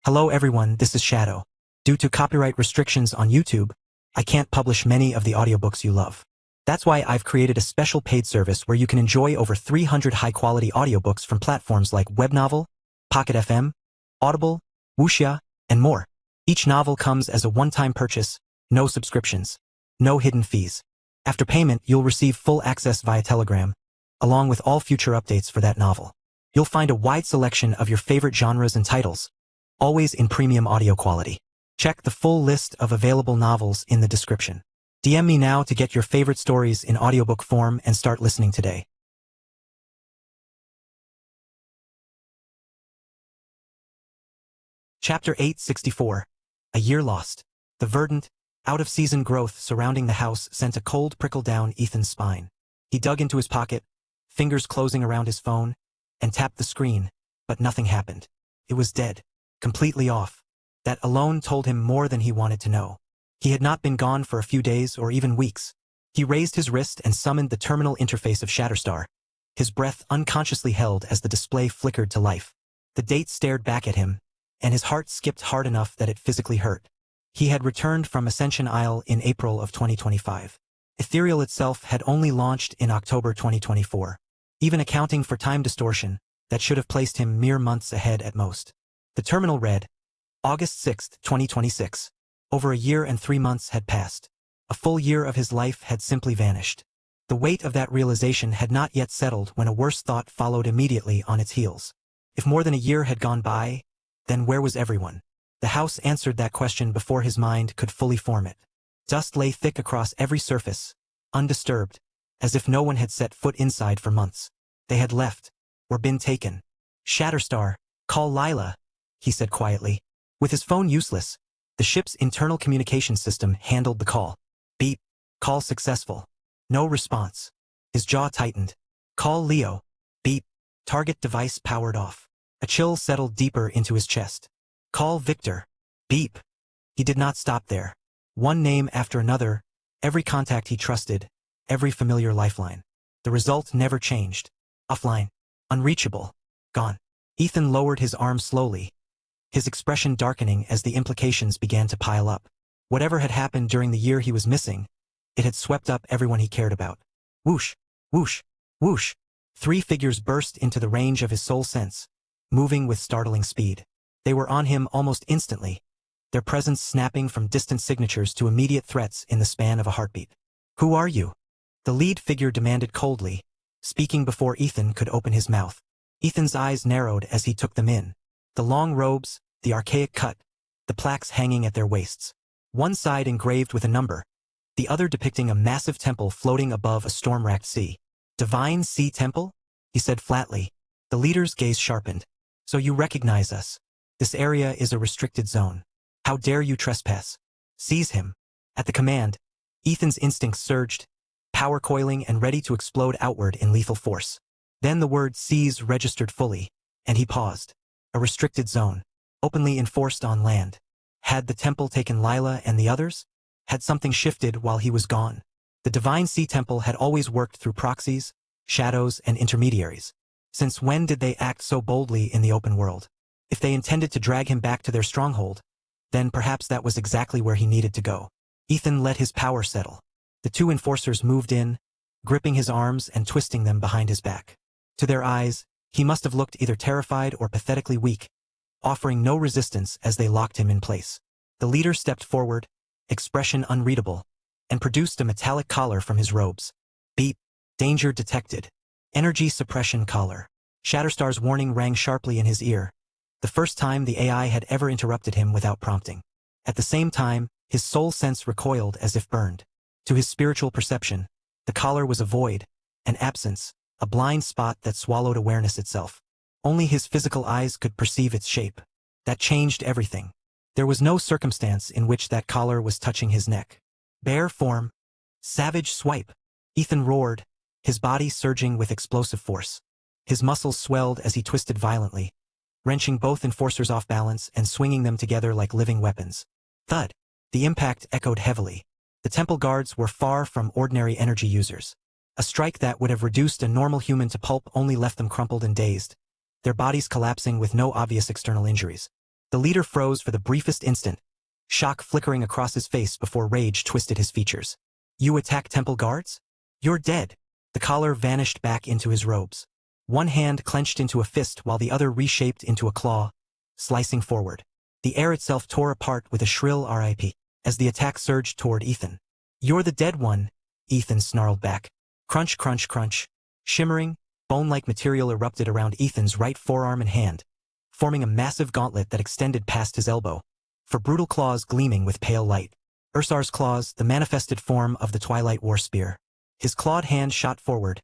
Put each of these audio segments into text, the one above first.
Hello everyone, this is Shadow. Due to copyright restrictions on YouTube, I can't publish many of the audiobooks you love. That's why I've created a special paid service where you can enjoy over 300 high-quality audiobooks from platforms like Webnovel, Pocket FM, Audible, Wuxia, and more. Each novel comes as a one-time purchase, no subscriptions, no hidden fees. After payment, you'll receive full access via Telegram, along with all future updates for that novel. You'll find a wide selection of your favorite genres and titles, always in premium audio quality. Check the full list of available novels in the description. DM me now to get your favorite stories in audiobook form and start listening today. Chapter 864. A Year Lost. The verdant, out-of-season growth surrounding the house sent a cold prickle down Ethan's spine. He dug into his pocket, fingers closing around his phone, and tapped the screen, but nothing happened. It was dead. Completely off. That alone told him more than he wanted to know. He had not been gone for a few days or even weeks. He raised his wrist and summoned the terminal interface of Shatterstar. His breath unconsciously held as the display flickered to life. The date stared back at him, and his heart skipped hard enough that it physically hurt. He had returned from Ascension Isle in April of 2025. Ethereal itself had only launched in October 2024. Even accounting for time distortion, that should have placed him mere months ahead at most. The terminal read, August 6, 2026. Over a year and 3 months had passed. A full year of his life had simply vanished. The weight of that realization had not yet settled when a worse thought followed immediately on its heels. If more than a year had gone by, then where was everyone? The house answered that question before his mind could fully form it. Dust lay thick across every surface, undisturbed, as if no one had set foot inside for months. They had left, or been taken. Shatterstar, call Lila, he said quietly. With his phone useless, the ship's internal communication system handled the call. Beep. Call successful. No response. His jaw tightened. Call Leo. Beep. Target device powered off. A chill settled deeper into his chest. Call Victor. Beep. He did not stop there. One name after another, every contact he trusted, every familiar lifeline. The result never changed. Offline. Unreachable. Gone. Ethan lowered his arm slowly, his expression darkening as the implications began to pile up. Whatever had happened during the year he was missing, it had swept up everyone he cared about. Whoosh, whoosh, whoosh. 3 figures burst into the range of his soul sense, moving with startling speed. They were on him almost instantly, their presence snapping from distant signatures to immediate threats in the span of a heartbeat. Who are you? The lead figure demanded coldly, speaking before Ethan could open his mouth. Ethan's eyes narrowed as he took them in. The long robes, the archaic cut, the plaques hanging at their waists. One side engraved with a number, the other depicting a massive temple floating above a storm-racked sea. Divine Sea Temple? He said flatly. The leader's gaze sharpened. So you recognize us. This area is a restricted zone. How dare you trespass? Seize him. At the command, Ethan's instincts surged, power coiling and ready to explode outward in lethal force. Then the word seize registered fully, and he paused. A restricted zone, openly enforced on land. Had the temple taken Lila and the others? Had something shifted while he was gone? The Divine Sea Temple had always worked through proxies, shadows, and intermediaries. Since when did they act so boldly in the open world? If they intended to drag him back to their stronghold, then perhaps that was exactly where he needed to go. Ethan let his power settle. The 2 enforcers moved in, gripping his arms and twisting them behind his back. To their eyes, he must have looked either terrified or pathetically weak, offering no resistance as they locked him in place. The leader stepped forward, expression unreadable, and produced a metallic collar from his robes. Beep. Danger detected. Energy suppression collar. Shatterstar's warning rang sharply in his ear, the first time the AI had ever interrupted him without prompting. At the same time, his soul sense recoiled as if burned. To his spiritual perception, the collar was a void, an absence, a blind spot that swallowed awareness itself. Only his physical eyes could perceive its shape. That changed everything. There was no circumstance in which that collar was touching his neck. Bare form. Savage swipe. Ethan roared, his body surging with explosive force. His muscles swelled as he twisted violently, wrenching both enforcers off balance and swinging them together like living weapons. Thud. The impact echoed heavily. The temple guards were far from ordinary energy users. A strike that would have reduced a normal human to pulp only left them crumpled and dazed, their bodies collapsing with no obvious external injuries. The leader froze for the briefest instant, shock flickering across his face before rage twisted his features. You attack temple guards? You're dead. The collar vanished back into his robes. One hand clenched into a fist while the other reshaped into a claw, slicing forward. The air itself tore apart with a shrill RIP as the attack surged toward Ethan. You're the dead one, Ethan snarled back. Crunch, crunch, crunch. Shimmering, bone-like material erupted around Ethan's right forearm and hand, forming a massive gauntlet that extended past his elbow, for brutal claws gleaming with pale light. Ursar's claws, the manifested form of the Twilight War spear. His clawed hand shot forward,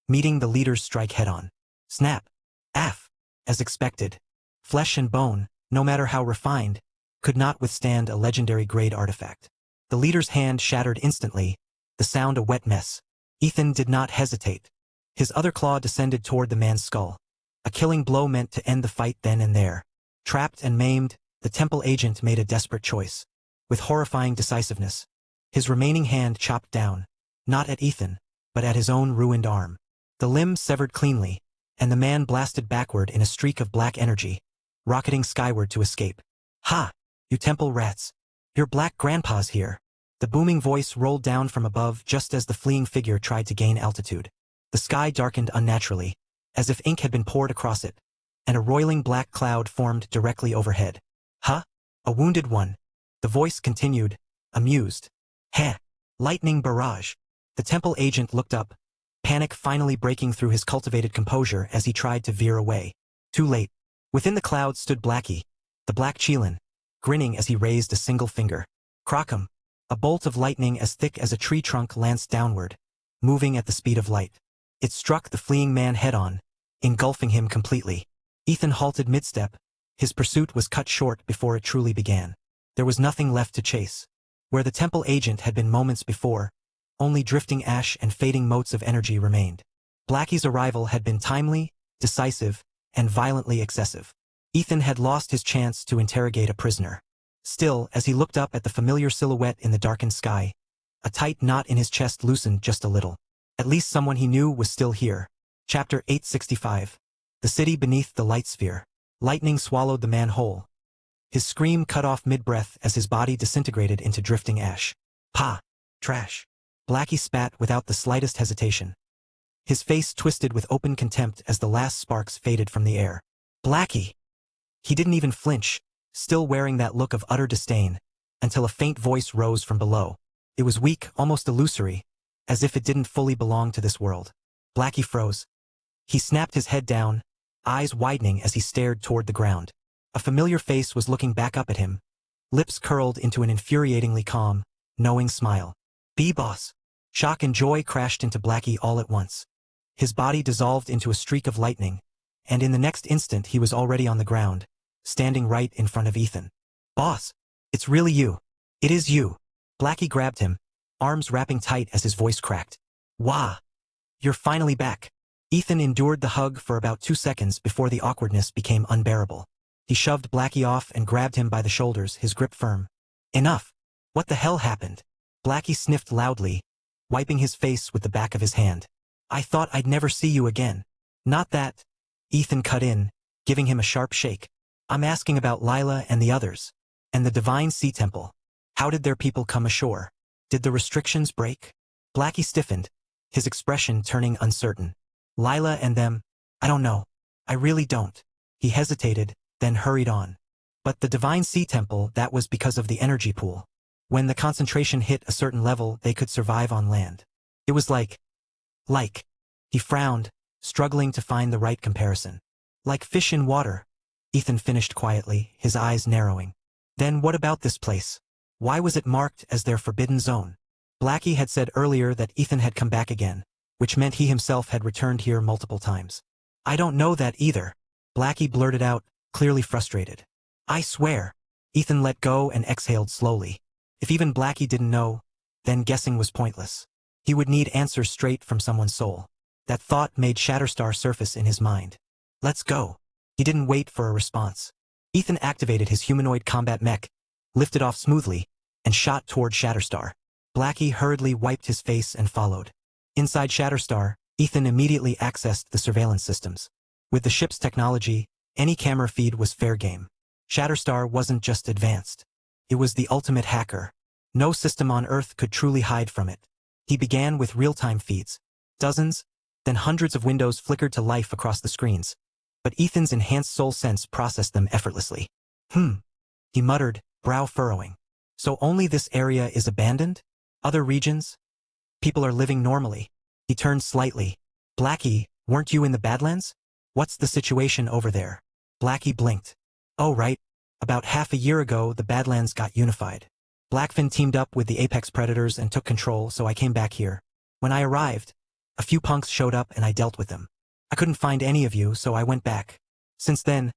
meeting the leader's strike head-on. Snap. Af. As expected. Flesh and bone, no matter how refined, could not withstand a legendary-grade artifact. The leader's hand shattered instantly, the sound a wet mess. Ethan did not hesitate. His other claw descended toward the man's skull. A killing blow meant to end the fight then and there. Trapped and maimed, the temple agent made a desperate choice. With horrifying decisiveness, his remaining hand chopped down, not at Ethan, but at his own ruined arm. The limb severed cleanly, and the man blasted backward in a streak of black energy, rocketing skyward to escape. Ha! You temple rats! Your black grandpa's here! The booming voice rolled down from above just as the fleeing figure tried to gain altitude. The sky darkened unnaturally, as if ink had been poured across it, and a roiling black cloud formed directly overhead. Huh? A wounded one. The voice continued, amused. Heh! Lightning barrage. The temple agent looked up, panic finally breaking through his cultivated composure as he tried to veer away. Too late. Within the cloud stood Blackie, the black Chelan, grinning as he raised a single finger. Crockham. A bolt of lightning as thick as a tree trunk lanced downward, moving at the speed of light. It struck the fleeing man head-on, engulfing him completely. Ethan halted mid-step. His pursuit was cut short before it truly began. There was nothing left to chase. Where the temple agent had been moments before, only drifting ash and fading motes of energy remained. Blackie's arrival had been timely, decisive, and violently excessive. Ethan had lost his chance to interrogate a prisoner. Still, as he looked up at the familiar silhouette in the darkened sky, a tight knot in his chest loosened just a little. At least someone he knew was still here. Chapter 865. The city beneath the light sphere. Lightning swallowed the man whole. His scream cut off mid-breath as his body disintegrated into drifting ash. Pa! Trash! Blackie spat without the slightest hesitation. His face twisted with open contempt as the last sparks faded from the air. Blackie! He didn't even flinch, still wearing that look of utter disdain, until a faint voice rose from below. It was weak, almost illusory, as if it didn't fully belong to this world. Blackie froze. He snapped his head down, eyes widening as he stared toward the ground. A familiar face was looking back up at him, lips curled into an infuriatingly calm, knowing smile. B-boss. Shock and joy crashed into Blackie all at once. His body dissolved into a streak of lightning, and in the next instant he was already on the ground, standing right in front of Ethan. Boss, it's really you. It is you. Blackie grabbed him, arms wrapping tight as his voice cracked. Wah! You're finally back. Ethan endured the hug for about 2 seconds before the awkwardness became unbearable. He shoved Blackie off and grabbed him by the shoulders, his grip firm. Enough! What the hell happened? Blackie sniffed loudly, wiping his face with the back of his hand. I thought I'd never see you again. Not that. Ethan cut in, giving him a sharp shake. I'm asking about Lila and the others. And the Divine Sea Temple. How did their people come ashore? Did the restrictions break? Blackie stiffened, his expression turning uncertain. Lila and them, I don't know. I really don't. He hesitated, then hurried on. But the Divine Sea Temple, that was because of the energy pool. When the concentration hit a certain level, they could survive on land. It was like. He frowned, struggling to find the right comparison. Like fish in water, Ethan finished quietly, his eyes narrowing. Then what about this place? Why was it marked as their forbidden zone? Blackie had said earlier that Ethan had come back again, which meant he himself had returned here multiple times. I don't know that either, Blackie blurted out, clearly frustrated. I swear. Ethan let go and exhaled slowly. If even Blackie didn't know, then guessing was pointless. He would need answers straight from someone's soul. That thought made Shatterstar surface in his mind. Let's go. He didn't wait for a response. Ethan activated his humanoid combat mech, lifted off smoothly, and shot toward Shatterstar. Blackie hurriedly wiped his face and followed. Inside Shatterstar, Ethan immediately accessed the surveillance systems. With the ship's technology, any camera feed was fair game. Shatterstar wasn't just advanced. It was the ultimate hacker. No system on Earth could truly hide from it. He began with real-time feeds. Dozens, then hundreds of windows flickered to life across the screens. But Ethan's enhanced soul sense processed them effortlessly. He muttered, brow furrowing. So only this area is abandoned? Other regions? People are living normally. He turned slightly. Blackie, weren't you in the Badlands? What's the situation over there? Blackie blinked. Oh right. About half a year ago the Badlands got unified. Blackfin teamed up with the Apex Predators and took control, so I came back here. When I arrived, a few punks showed up and I dealt with them. I couldn't find any of you, so I went back. Since then,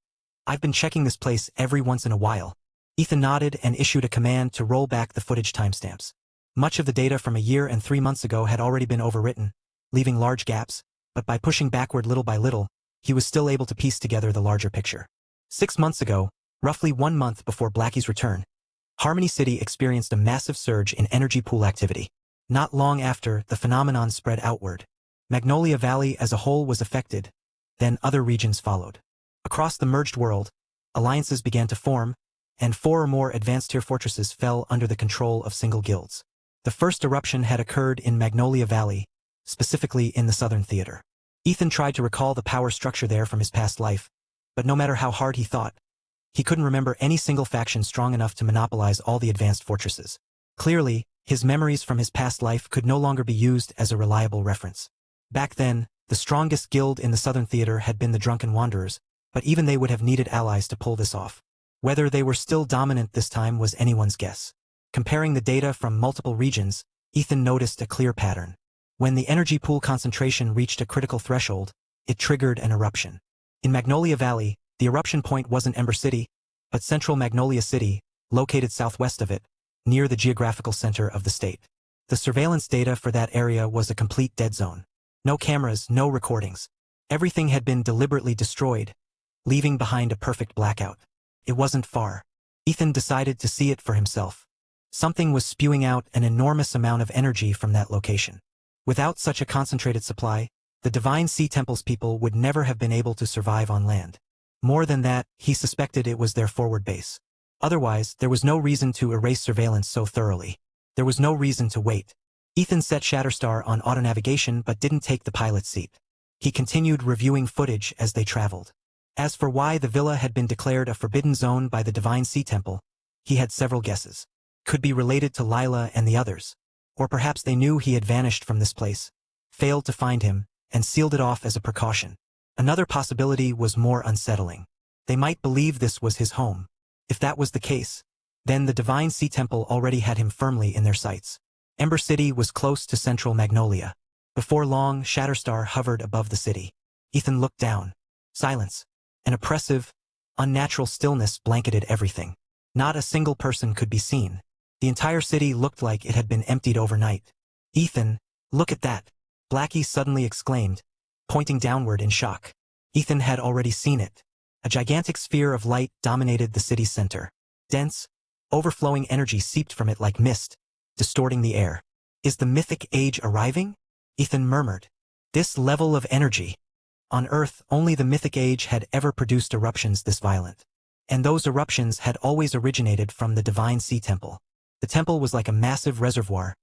I've been checking this place every once in a while. Ethan nodded and issued a command to roll back the footage timestamps. Much of the data from a year and 3 months ago had already been overwritten, leaving large gaps, but by pushing backward little by little, he was still able to piece together the larger picture. 6 months ago, roughly 1 month before Blackie's return, Harmony City experienced a massive surge in energy pool activity. Not long after, the phenomenon spread outward. Magnolia Valley as a whole was affected, then other regions followed. Across the merged world, alliances began to form, and 4 or more advanced tier fortresses fell under the control of single guilds. The first eruption had occurred in Magnolia Valley, specifically in the Southern Theater. Ethan tried to recall the power structure there from his past life, but no matter how hard he thought, he couldn't remember any single faction strong enough to monopolize all the advanced fortresses. Clearly, his memories from his past life could no longer be used as a reliable reference. Back then, the strongest guild in the Southern Theater had been the Drunken Wanderers, but even they would have needed allies to pull this off. Whether they were still dominant this time was anyone's guess. Comparing the data from multiple regions, Ethan noticed a clear pattern. When the energy pool concentration reached a critical threshold, it triggered an eruption. In Magnolia Valley, the eruption point wasn't Ember City, but Central Magnolia City, located southwest of it, near the geographical center of the state. The surveillance data for that area was a complete dead zone. No cameras, no recordings. Everything had been deliberately destroyed, leaving behind a perfect blackout. It wasn't far. Ethan decided to see it for himself. Something was spewing out an enormous amount of energy from that location. Without such a concentrated supply, the Divine Sea Temple's people would never have been able to survive on land. More than that, he suspected it was their forward base. Otherwise, there was no reason to erase surveillance so thoroughly. There was no reason to wait. Ethan set Shatterstar on auto-navigation but didn't take the pilot's seat. He continued reviewing footage as they traveled. As for why the villa had been declared a forbidden zone by the Divine Sea Temple, he had several guesses. Could be related to Lila and the others. Or perhaps they knew he had vanished from this place, failed to find him, and sealed it off as a precaution. Another possibility was more unsettling. They might believe this was his home. If that was the case, then the Divine Sea Temple already had him firmly in their sights. Ember City was close to Central Magnolia. Before long, Shatterstar hovered above the city. Ethan looked down. Silence. An oppressive, unnatural stillness blanketed everything. Not a single person could be seen. The entire city looked like it had been emptied overnight. Ethan, look at that! Blackie suddenly exclaimed, pointing downward in shock. Ethan had already seen it. A gigantic sphere of light dominated the city's center. Dense, overflowing energy seeped from it like mist, distorting the air. Is the mythic age arriving? Ethan murmured. This level of energy. On Earth, only the mythic age had ever produced eruptions this violent. And those eruptions had always originated from the Divine Sea Temple. The temple was like a massive reservoir,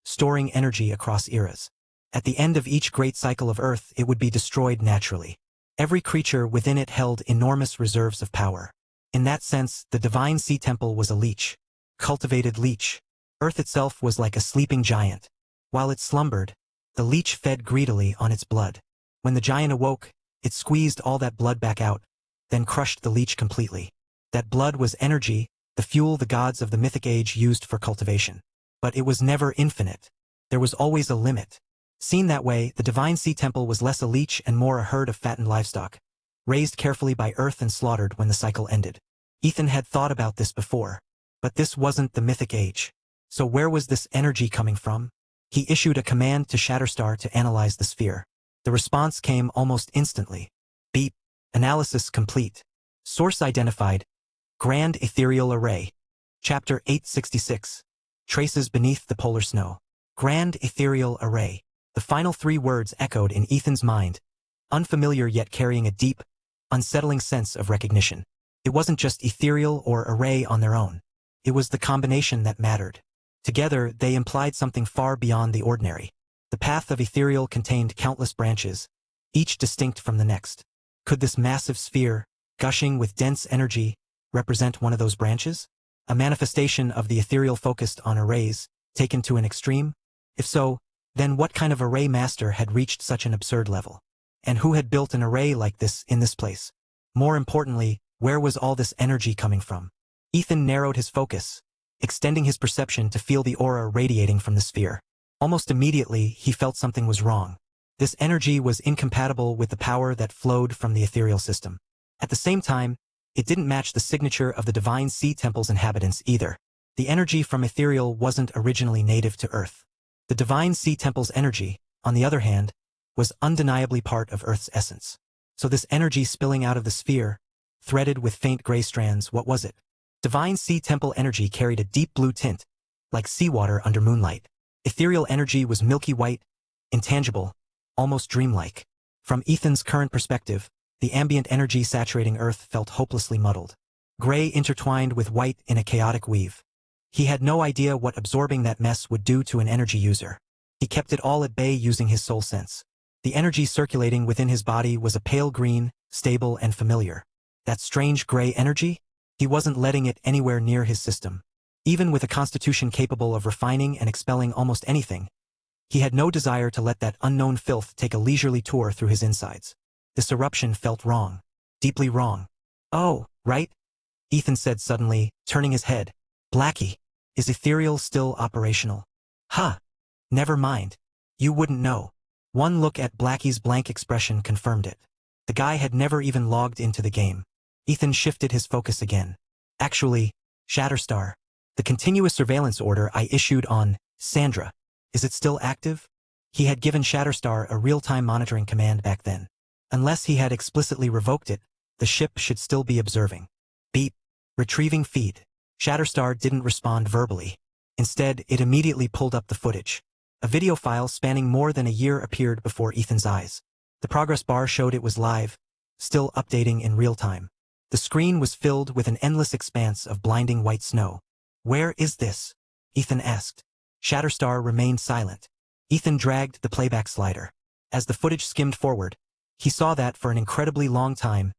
storing energy across eras. At the end of each great cycle of Earth, it would be destroyed naturally. Every creature within it held enormous reserves of power. In that sense, the Divine Sea Temple was a leech. Cultivated leech. Earth itself was like a sleeping giant. While it slumbered, the leech fed greedily on its blood. When the giant awoke, it squeezed all that blood back out, then crushed the leech completely. That blood was energy, the fuel the gods of the mythic age used for cultivation. But it was never infinite. There was always a limit. Seen that way, the Divine Sea Temple was less a leech and more a herd of fattened livestock, raised carefully by Earth and slaughtered when the cycle ended. Ethan had thought about this before, but this wasn't the mythic age. So where was this energy coming from? He issued a command to Shatterstar to analyze the sphere. The response came almost instantly. Beep. Analysis complete. Source identified. Grand Ethereal Array. Chapter 866. Traces beneath the polar snow. Grand Ethereal Array. The final 3 words echoed in Ethan's mind, unfamiliar yet carrying a deep, unsettling sense of recognition. It wasn't just ethereal or array on their own. It was the combination that mattered. Together, they implied something far beyond the ordinary. The path of ethereal contained countless branches, each distinct from the next. Could this massive sphere, gushing with dense energy, represent one of those branches? A manifestation of the ethereal focused on arrays, taken to an extreme? If so, then what kind of array master had reached such an absurd level? And who had built an array like this in this place? More importantly, where was all this energy coming from? Ethan narrowed his focus, extending his perception to feel the aura radiating from the sphere. Almost immediately, he felt something was wrong. This energy was incompatible with the power that flowed from the ethereal system. At the same time, it didn't match the signature of the Divine Sea Temple's inhabitants either. The energy from ethereal wasn't originally native to Earth. The Divine Sea Temple's energy, on the other hand, was undeniably part of Earth's essence. So this energy spilling out of the sphere, threaded with faint gray strands, what was it? Divine Sea Temple energy carried a deep blue tint, like seawater under moonlight. Ethereal energy was milky white, intangible, almost dreamlike. From Ethan's current perspective, the ambient energy saturating Earth felt hopelessly muddled. Gray intertwined with white in a chaotic weave. He had no idea what absorbing that mess would do to an energy user. He kept it all at bay using his soul sense. The energy circulating within his body was a pale green, stable and familiar. That strange gray energy? He wasn't letting it anywhere near his system. Even with a constitution capable of refining and expelling almost anything, he had no desire to let that unknown filth take a leisurely tour through his insides. This eruption felt wrong. Deeply wrong. "Oh, right?" Ethan said suddenly, turning his head. "Blackie, is ethereal still operational?" "Huh. Never mind. You wouldn't know." One look at Blackie's blank expression confirmed it. The guy had never even logged into the game. Ethan shifted his focus again. "Actually, Shatterstar, the continuous surveillance order I issued on Sandra, is it still active?" He had given Shatterstar a real-time monitoring command back then. Unless he had explicitly revoked it, the ship should still be observing. Beep. Retrieving feed. Shatterstar didn't respond verbally. Instead, it immediately pulled up the footage. A video file spanning more than a year appeared before Ethan's eyes. The progress bar showed it was live, still updating in real time. The screen was filled with an endless expanse of blinding white snow. "Where is this?" Ethan asked. Shatterstar remained silent. Ethan dragged the playback slider. As the footage skimmed forward, he saw that for an incredibly long time,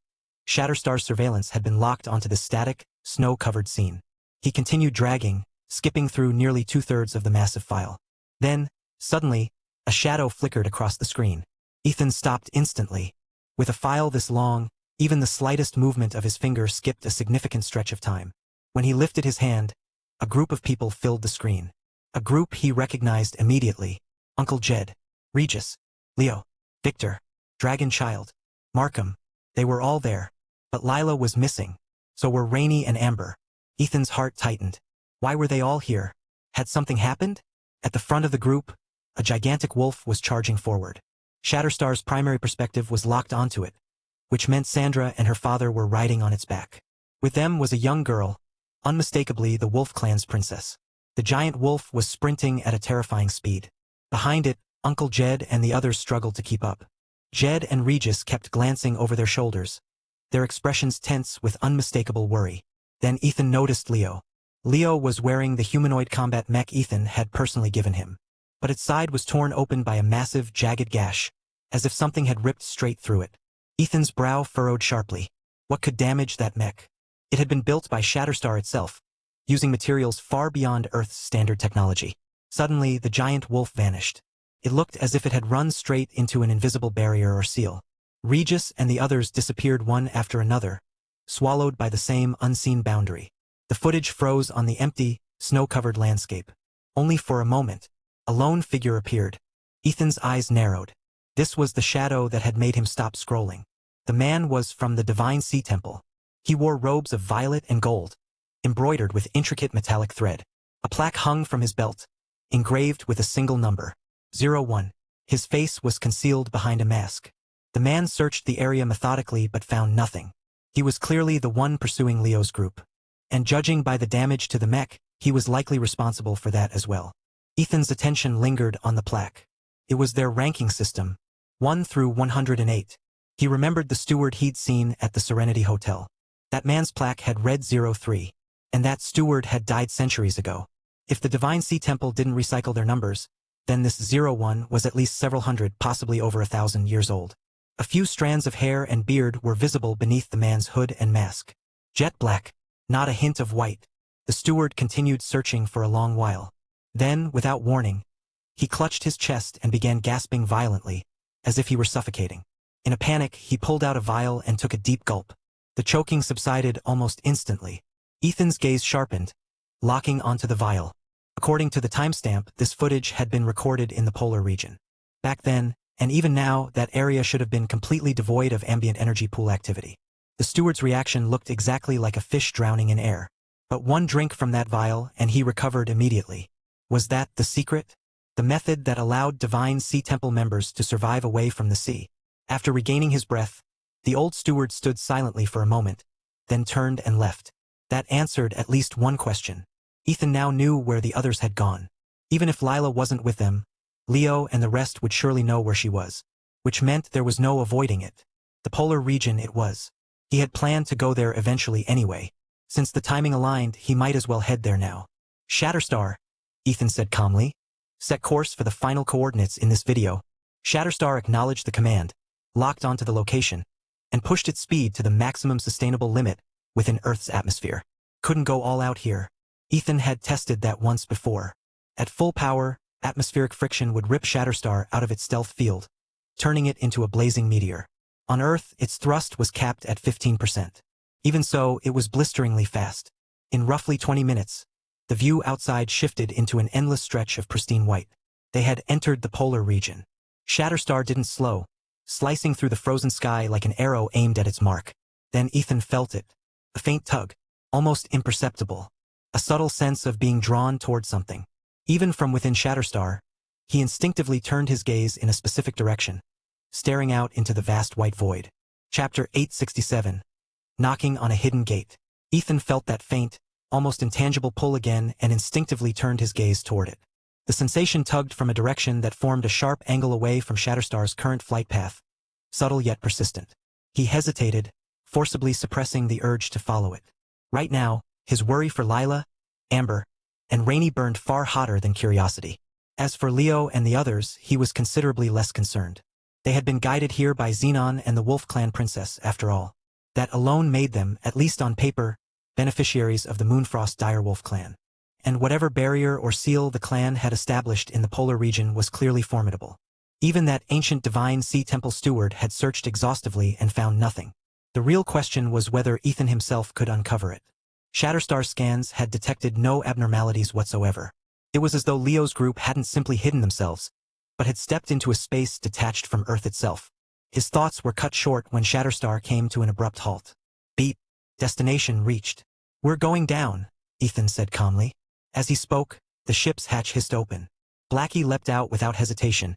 Shatterstar's surveillance had been locked onto this static, snow-covered scene. He continued dragging, skipping through nearly two-thirds of the massive file. Then, suddenly, a shadow flickered across the screen. Ethan stopped instantly. With a file this long, even the slightest movement of his finger skipped a significant stretch of time. When he lifted his hand, a group of people filled the screen. A group he recognized immediately. Uncle Jed, Regis, Leo, Victor, Dragon Child, Markham. They were all there. But Lila was missing. So were Rainey and Amber. Ethan's heart tightened. Why were they all here? Had something happened? At the front of the group, a gigantic wolf was charging forward. Shatterstar's primary perspective was locked onto it, which meant Sandra and her father were riding on its back. With them was a young girl, unmistakably the Wolf Clan's princess. The giant wolf was sprinting at a terrifying speed. Behind it, Uncle Jed and the others struggled to keep up. Jed and Regis kept glancing over their shoulders, their expressions tense with unmistakable worry. Then Ethan noticed Leo. Leo was wearing the humanoid combat mech Ethan had personally given him. But its side was torn open by a massive, jagged gash, as if something had ripped straight through it. Ethan's brow furrowed sharply. What could damage that mech? It had been built by Shatterstar itself, using materials far beyond Earth's standard technology. Suddenly, the giant wolf vanished. It looked as if it had run straight into an invisible barrier or seal. Regis and the others disappeared one after another, swallowed by the same unseen boundary. The footage froze on the empty, snow-covered landscape. Only for a moment, a lone figure appeared. Ethan's eyes narrowed. This was the shadow that had made him stop scrolling. The man was from the Divine Sea Temple. He wore robes of violet and gold, embroidered with intricate metallic thread. A plaque hung from his belt, engraved with a single number, 01. His face was concealed behind a mask. The man searched the area methodically but found nothing. He was clearly the one pursuing Leo's group. And judging by the damage to the mech, he was likely responsible for that as well. Ethan's attention lingered on the plaque. It was their ranking system, 1 through 108. He remembered the steward he'd seen at the Serenity Hotel. That man's plaque had read 03. And that steward had died centuries ago. If the Divine Sea Temple didn't recycle their numbers, then this 01 was at least several hundred, possibly over 1,000 years old. A few strands of hair and beard were visible beneath the man's hood and mask. Jet black, not a hint of white. The steward continued searching for a long while. Then, without warning, he clutched his chest and began gasping violently, as if he were suffocating. In a panic, he pulled out a vial and took a deep gulp. The choking subsided almost instantly. Ethan's gaze sharpened, locking onto the vial. According to the timestamp, this footage had been recorded in the polar region. Back then, and even now, that area should have been completely devoid of ambient energy pool activity. The steward's reaction looked exactly like a fish drowning in air. But one drink from that vial, and he recovered immediately. Was that the secret? The method that allowed Divine Sea Temple members to survive away from the sea. After regaining his breath, the old steward stood silently for a moment, then turned and left. That answered at least one question. Ethan now knew where the others had gone. Even if Lila wasn't with them, Leo and the rest would surely know where she was. Which meant there was no avoiding it. The polar region it was. He had planned to go there eventually anyway. Since the timing aligned, he might as well head there now. Shatterstar, Ethan said calmly. Set course for the final coordinates in this video. Shatterstar acknowledged the command, locked onto the location, and pushed its speed to the maximum sustainable limit within Earth's atmosphere. Couldn't go all out here. Ethan had tested that once before. At full power, atmospheric friction would rip Shatterstar out of its stealth field, turning it into a blazing meteor. On Earth, its thrust was capped at 15%. Even so, it was blisteringly fast. In roughly 20 minutes, the view outside shifted into an endless stretch of pristine white. They had entered the polar region. Shatterstar didn't slow, slicing through the frozen sky like an arrow aimed at its mark. Then Ethan felt it. A faint tug, almost imperceptible. A subtle sense of being drawn toward something. Even from within Shatterstar, he instinctively turned his gaze in a specific direction, staring out into the vast white void. Chapter 867. Knocking on a hidden gate. Ethan felt that faint, almost intangible pull again and instinctively turned his gaze toward it. The sensation tugged from a direction that formed a sharp angle away from Shatterstar's current flight path, subtle yet persistent. He hesitated, forcibly suppressing the urge to follow it. Right now, his worry for Lila, Amber, and Rainey burned far hotter than curiosity. As for Leo and the others, he was considerably less concerned. They had been guided here by Xenon and the Wolf Clan princess, after all. That alone made them, at least on paper, beneficiaries of the Moonfrost Direwolf clan. And whatever barrier or seal the clan had established in the polar region was clearly formidable. Even that ancient Divine Sea Temple steward had searched exhaustively and found nothing. The real question was whether Ethan himself could uncover it. Shatterstar scans had detected no abnormalities whatsoever. It was as though Leo's group hadn't simply hidden themselves, but had stepped into a space detached from Earth itself. His thoughts were cut short when Shatterstar came to an abrupt halt. Beep. Destination reached. We're going down, Ethan said calmly. As he spoke, the ship's hatch hissed open. Blackie leapt out without hesitation,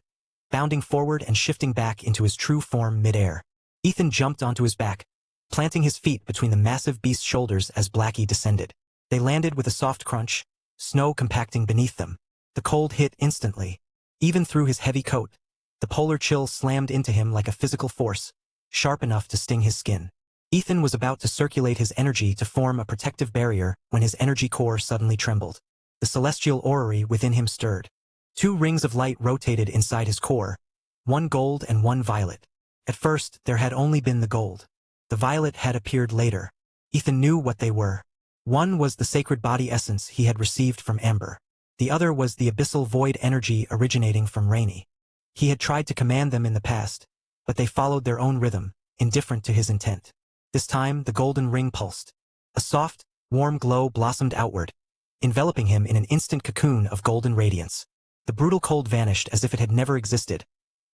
bounding forward and shifting back into his true form mid-air. Ethan jumped onto his back, planting his feet between the massive beast's shoulders as Blackie descended. They landed with a soft crunch, snow compacting beneath them. The cold hit instantly. Even through his heavy coat, the polar chill slammed into him like a physical force, sharp enough to sting his skin. Ethan was about to circulate his energy to form a protective barrier when his energy core suddenly trembled. The celestial orrery within him stirred. 2 rings of light rotated inside his core, one gold and one violet. At first, there had only been the gold. The violet had appeared later. Ethan knew what they were. One was the sacred body essence he had received from Amber. The other was the abyssal void energy originating from Rainey. He had tried to command them in the past, but they followed their own rhythm, indifferent to his intent. This time, the golden ring pulsed. A soft, warm glow blossomed outward, enveloping him in an instant cocoon of golden radiance. The brutal cold vanished as if it had never existed,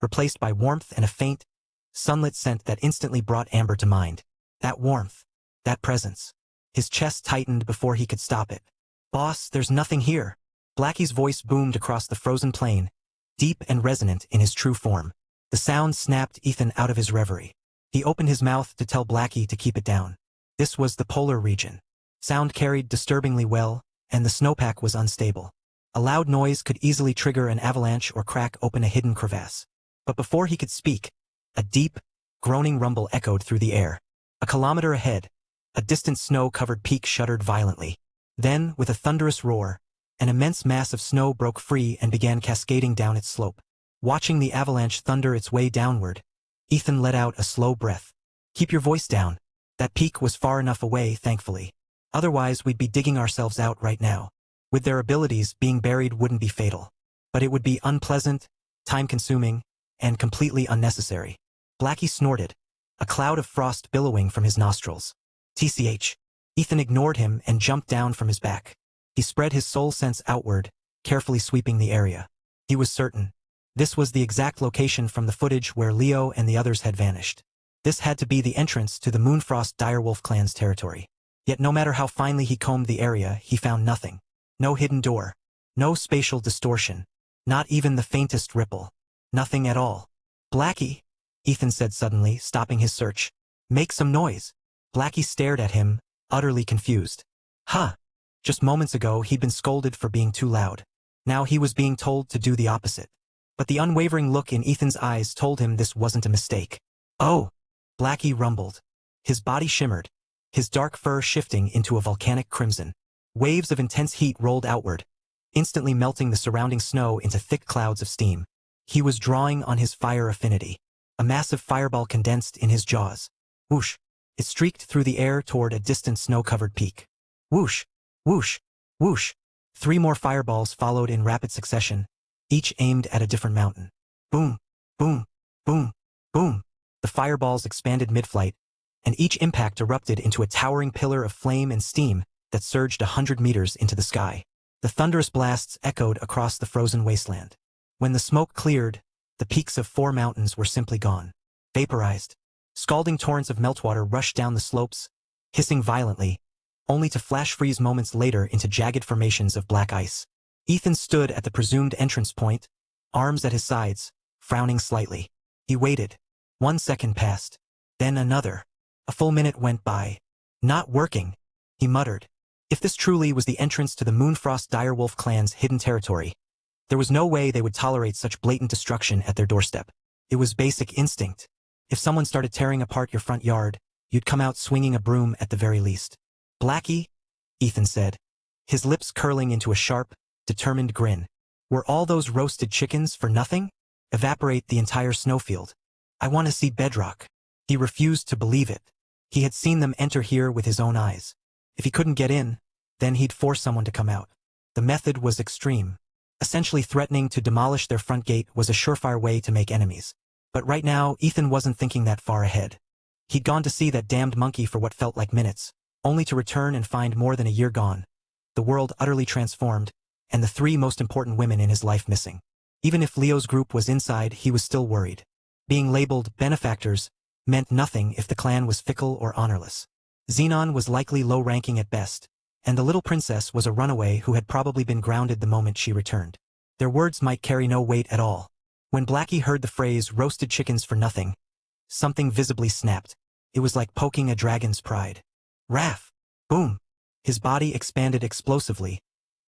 replaced by warmth and a faint, sunlit scent that instantly brought Amber to mind. That warmth, that presence. His chest tightened before he could stop it. "Boss, there's nothing here." Blackie's voice boomed across the frozen plain, deep and resonant in his true form. The sound snapped Ethan out of his reverie. He opened his mouth to tell Blackie to keep it down. This was the polar region. Sound carried disturbingly well, and the snowpack was unstable. A loud noise could easily trigger an avalanche or crack open a hidden crevasse. But before he could speak, a deep, groaning rumble echoed through the air. A kilometer ahead, A distant snow-covered peak shuddered violently. Then, with a thunderous roar, an immense mass of snow broke free and began cascading down its slope. Watching the avalanche thunder its way downward, Ethan let out a slow breath. Keep your voice down. That peak was far enough away, thankfully. Otherwise, we'd be digging ourselves out right now. With their abilities, being buried wouldn't be fatal. But it would be unpleasant, time-consuming, and completely unnecessary. Blackie snorted, a cloud of frost billowing from his nostrils. TCH. Ethan ignored him and jumped down from his back. He spread his soul sense outward, carefully sweeping the area. He was certain. This was the exact location from the footage where Leo and the others had vanished. This had to be the entrance to the Moonfrost Direwolf clan's territory. Yet no matter how finely he combed the area, he found nothing. No hidden door. No spatial distortion. Not even the faintest ripple. Nothing at all. Blackie, Ethan said suddenly, stopping his search. Make some noise. Blackie stared at him, utterly confused. Huh. Just moments ago he'd been scolded for being too loud. Now he was being told to do the opposite. But the unwavering look in Ethan's eyes told him this wasn't a mistake. Oh! Blackie rumbled. His body shimmered, his dark fur shifting into a volcanic crimson. Waves of intense heat rolled outward, instantly melting the surrounding snow into thick clouds of steam. He was drawing on his fire affinity. A massive fireball condensed in his jaws. Whoosh! It streaked through the air toward a distant snow-covered peak. Whoosh! Whoosh! Whoosh! 3 more fireballs followed in rapid succession, each aimed at a different mountain. Boom! Boom! Boom! Boom! The fireballs expanded mid-flight, and each impact erupted into a towering pillar of flame and steam that surged 100 meters into the sky. The thunderous blasts echoed across the frozen wasteland. When the smoke cleared, the peaks of 4 mountains were simply gone. Vaporized. Scalding torrents of meltwater rushed down the slopes, hissing violently, only to flash freeze moments later into jagged formations of black ice. Ethan stood at the presumed entrance point, arms at his sides, frowning slightly. He waited. 1 second passed. Then another. A full minute went by. Not working, he muttered. If this truly was the entrance to the Moonfrost Direwolf clan's hidden territory, there was no way they would tolerate such blatant destruction at their doorstep. It was basic instinct. If someone started tearing apart your front yard, you'd come out swinging a broom at the very least. Blackie, Ethan said, his lips curling into a sharp, determined grin. Were all those roasted chickens for nothing? Evaporate the entire snowfield. I want to see bedrock. He refused to believe it. He had seen them enter here with his own eyes. If he couldn't get in, then he'd force someone to come out. The method was extreme. Essentially threatening to demolish their front gate was a surefire way to make enemies. But right now, Ethan wasn't thinking that far ahead. He'd gone to see that damned monkey for what felt like minutes, only to return and find more than a year gone. The world utterly transformed, and the 3 most important women in his life missing. Even if Leo's group was inside, he was still worried. Being labeled benefactors meant nothing if the clan was fickle or honorless. Xenon was likely low-ranking at best, and the little princess was a runaway who had probably been grounded the moment she returned. Their words might carry no weight at all. When Blackie heard the phrase, roasted chickens for nothing, something visibly snapped. It was like poking a dragon's pride. Raff! Boom! His body expanded explosively,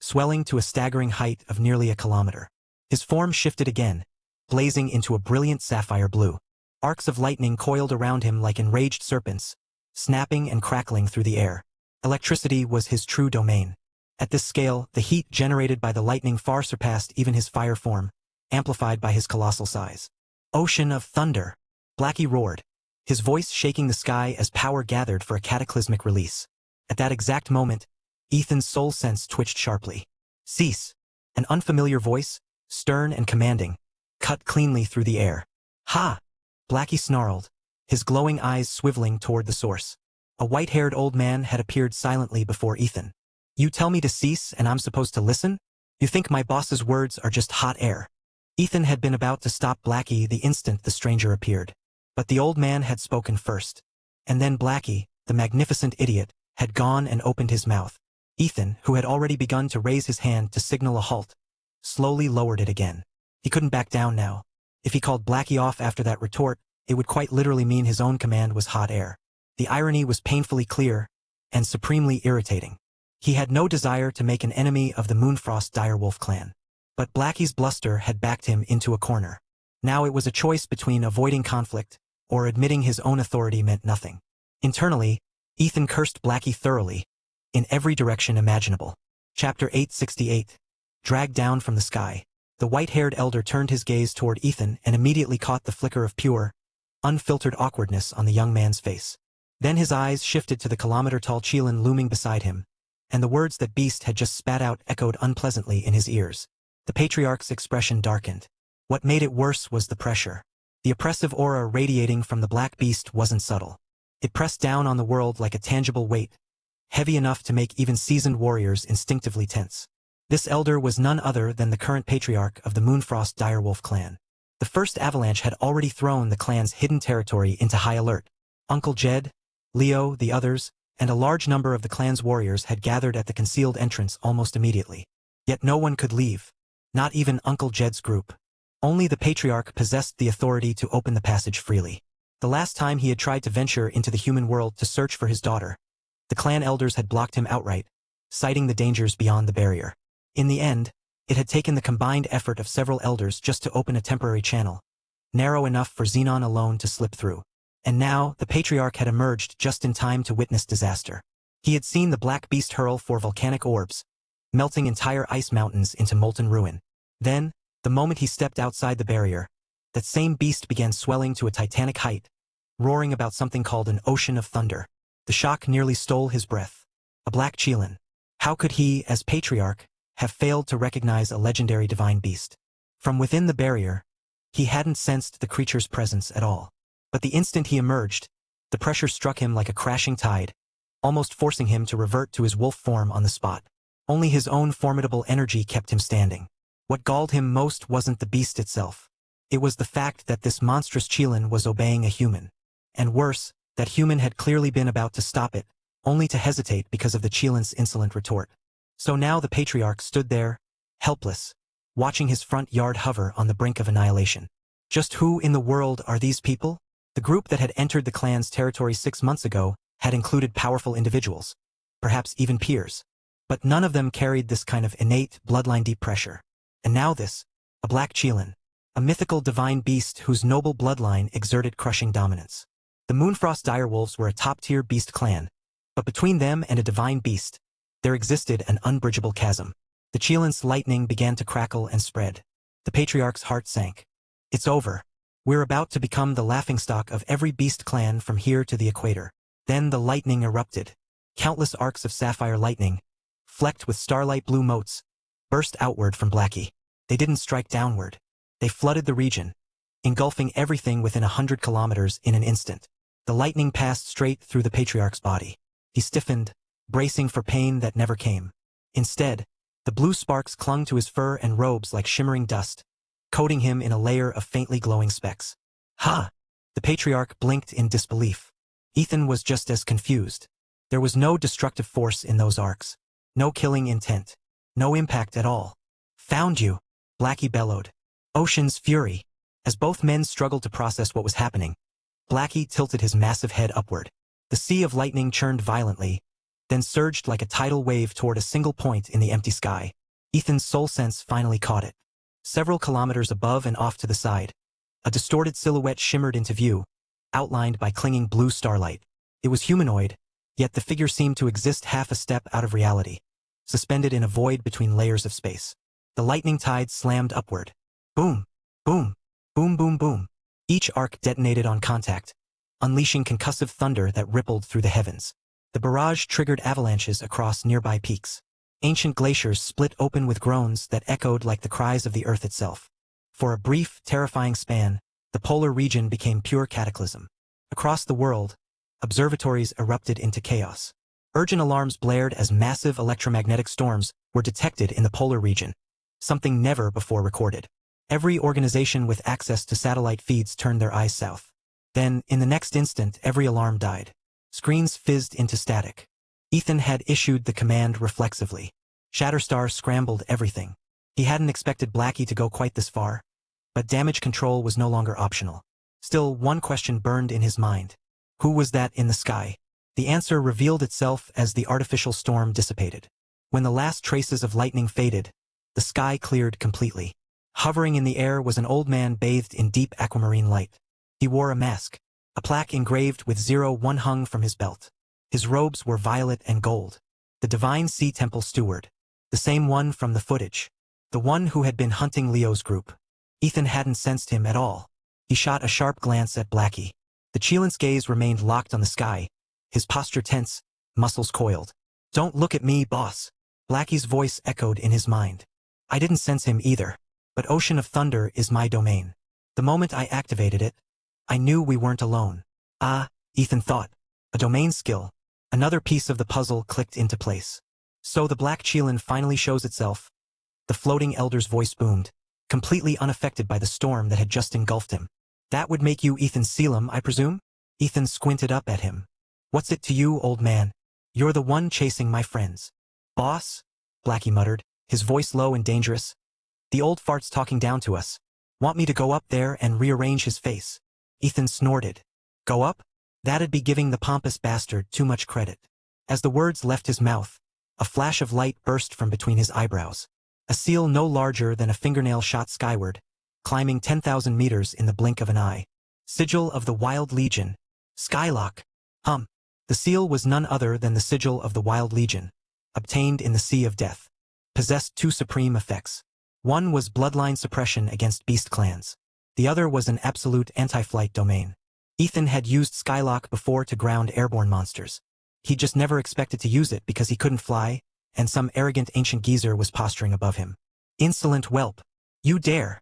swelling to a staggering height of nearly a kilometer. His form shifted again, blazing into a brilliant sapphire blue. Arcs of lightning coiled around him like enraged serpents, snapping and crackling through the air. Electricity was his true domain. At this scale, the heat generated by the lightning far surpassed even his fire form, amplified by his colossal size. Ocean of thunder! Blackie roared, his voice shaking the sky as power gathered for a cataclysmic release. At that exact moment, Ethan's soul sense twitched sharply. Cease! An unfamiliar voice, stern and commanding, cut cleanly through the air. Ha! Blackie snarled, his glowing eyes swiveling toward the source. A white-haired old man had appeared silently before Ethan. You tell me to cease and I'm supposed to listen? You think my boss's words are just hot air? Ethan had been about to stop Blackie the instant the stranger appeared. But the old man had spoken first. And then Blackie, the magnificent idiot, had gone and opened his mouth. Ethan, who had already begun to raise his hand to signal a halt, slowly lowered it again. He couldn't back down now. If he called Blackie off after that retort, it would quite literally mean his own command was hot air. The irony was painfully clear and supremely irritating. He had no desire to make an enemy of the Moonfrost Direwolf clan. But Blackie's bluster had backed him into a corner. Now it was a choice between avoiding conflict or admitting his own authority meant nothing. Internally, Ethan cursed Blackie thoroughly, in every direction imaginable. Chapter 868. Dragged down from the sky. The white-haired elder turned his gaze toward Ethan and immediately caught the flicker of pure, unfiltered awkwardness on the young man's face. Then his eyes shifted to the kilometer-tall Chelan looming beside him, and the words that beast had just spat out echoed unpleasantly in his ears. The patriarch's expression darkened. What made it worse was the pressure. The oppressive aura radiating from the black beast wasn't subtle. It pressed down on the world like a tangible weight, heavy enough to make even seasoned warriors instinctively tense. This elder was none other than the current patriarch of the Moonfrost Direwolf clan. The first avalanche had already thrown the clan's hidden territory into high alert. Uncle Jed, Leo, the others, and a large number of the clan's warriors had gathered at the concealed entrance almost immediately. Yet no one could leave, not even Uncle Jed's group. Only the patriarch possessed the authority to open the passage freely. The last time he had tried to venture into the human world to search for his daughter, the clan elders had blocked him outright, citing the dangers beyond the barrier. In the end, it had taken the combined effort of several elders just to open a temporary channel, narrow enough for Xenon alone to slip through. And now, the patriarch had emerged just in time to witness disaster. He had seen the black beast hurl four volcanic orbs, melting entire ice mountains into molten ruin. Then, the moment he stepped outside the barrier, that same beast began swelling to a titanic height, roaring about something called an ocean of thunder. The shock nearly stole his breath. A black Chelan. How could he, as patriarch, have failed to recognize a legendary divine beast? From within the barrier, he hadn't sensed the creature's presence at all. But the instant he emerged, the pressure struck him like a crashing tide, almost forcing him to revert to his wolf form on the spot. Only his own formidable energy kept him standing. What galled him most wasn't the beast itself. It was the fact that this monstrous Chelan was obeying a human. And worse, that human had clearly been about to stop it, only to hesitate because of the Chelan's insolent retort. So now the patriarch stood there, helpless, watching his front yard hover on the brink of annihilation. Just who in the world are these people? The group that had entered the clan's territory 6 months ago had included powerful individuals, perhaps even peers. But none of them carried this kind of innate, bloodline-deep pressure. And now this, a black Chelan, a mythical divine beast whose noble bloodline exerted crushing dominance. The Moonfrost Direwolves were a top-tier beast clan, but between them and a divine beast, there existed an unbridgeable chasm. The Chelan's lightning began to crackle and spread. The patriarch's heart sank. It's over. We're about to become the laughingstock of every beast clan from here to the equator. Then the lightning erupted. Countless arcs of sapphire lightning, flecked with starlight blue motes, burst outward from Blackie. They didn't strike downward. They flooded the region, engulfing everything within 100 kilometers in an instant. The lightning passed straight through the patriarch's body. He stiffened, bracing for pain that never came. Instead, the blue sparks clung to his fur and robes like shimmering dust, coating him in a layer of faintly glowing specks. Ha! The patriarch blinked in disbelief. Ethan was just as confused. There was no destructive force in those arcs. No killing intent. No impact at all. Found you! Blackie bellowed. Ocean's fury. As both men struggled to process what was happening, Blackie tilted his massive head upward. The sea of lightning churned violently, then surged like a tidal wave toward a single point in the empty sky. Ethan's soul sense finally caught it. Several kilometers above and off to the side, a distorted silhouette shimmered into view, outlined by clinging blue starlight. It was humanoid, yet the figure seemed to exist half a step out of reality, suspended in a void between layers of space. The lightning tide slammed upward. Boom, boom, boom, boom, boom. Each arc detonated on contact, unleashing concussive thunder that rippled through the heavens. The barrage triggered avalanches across nearby peaks. Ancient glaciers split open with groans that echoed like the cries of the earth itself. For a brief, terrifying span, the polar region became pure cataclysm. Across the world, observatories erupted into chaos. Urgent alarms blared as massive electromagnetic storms were detected in the polar region, something never before recorded. Every organization with access to satellite feeds turned their eyes south. Then, in the next instant, every alarm died. Screens fizzed into static. Ethan had issued the command reflexively. Shatterstar scrambled everything. He hadn't expected Blackie to go quite this far, but damage control was no longer optional. Still, one question burned in his mind. Who was that in the sky? The answer revealed itself as the artificial storm dissipated. When the last traces of lightning faded, the sky cleared completely. Hovering in the air was an old man bathed in deep aquamarine light. He wore a mask. A plaque engraved with 01 hung from his belt. His robes were violet and gold. The Divine Sea Temple Steward. The same one from the footage. The one who had been hunting Leo's group. Ethan hadn't sensed him at all. He shot a sharp glance at Blackie. The Cheelant's gaze remained locked on the sky, his posture tense, muscles coiled. "Don't look at me, boss." Blackie's voice echoed in his mind. "I didn't sense him either, but Ocean of Thunder is my domain. The moment I activated it, I knew we weren't alone." Ah, Ethan thought. A domain skill. Another piece of the puzzle clicked into place. So the Black Cheelant finally shows itself. The floating elder's voice boomed, completely unaffected by the storm that had just engulfed him. "That would make you Ethan Selim, I presume?" Ethan squinted up at him. "What's it to you, old man? You're the one chasing my friends." "Boss?" Blackie muttered, his voice low and dangerous. "The old fart's talking down to us. Want me to go up there and rearrange his face?" Ethan snorted. "Go up? That'd be giving the pompous bastard too much credit." As the words left his mouth, a flash of light burst from between his eyebrows. A seal no larger than a fingernail shot skyward, climbing 10,000 meters in the blink of an eye. Sigil of the Wild Legion. Skylock. The seal was none other than the sigil of the Wild Legion, obtained in the Sea of Death. Possessed two supreme effects. One was bloodline suppression against beast clans. The other was an absolute anti-flight domain. Ethan had used Skylock before to ground airborne monsters. He just never expected to use it because he couldn't fly, and some arrogant ancient geezer was posturing above him. "Insolent whelp! You dare!"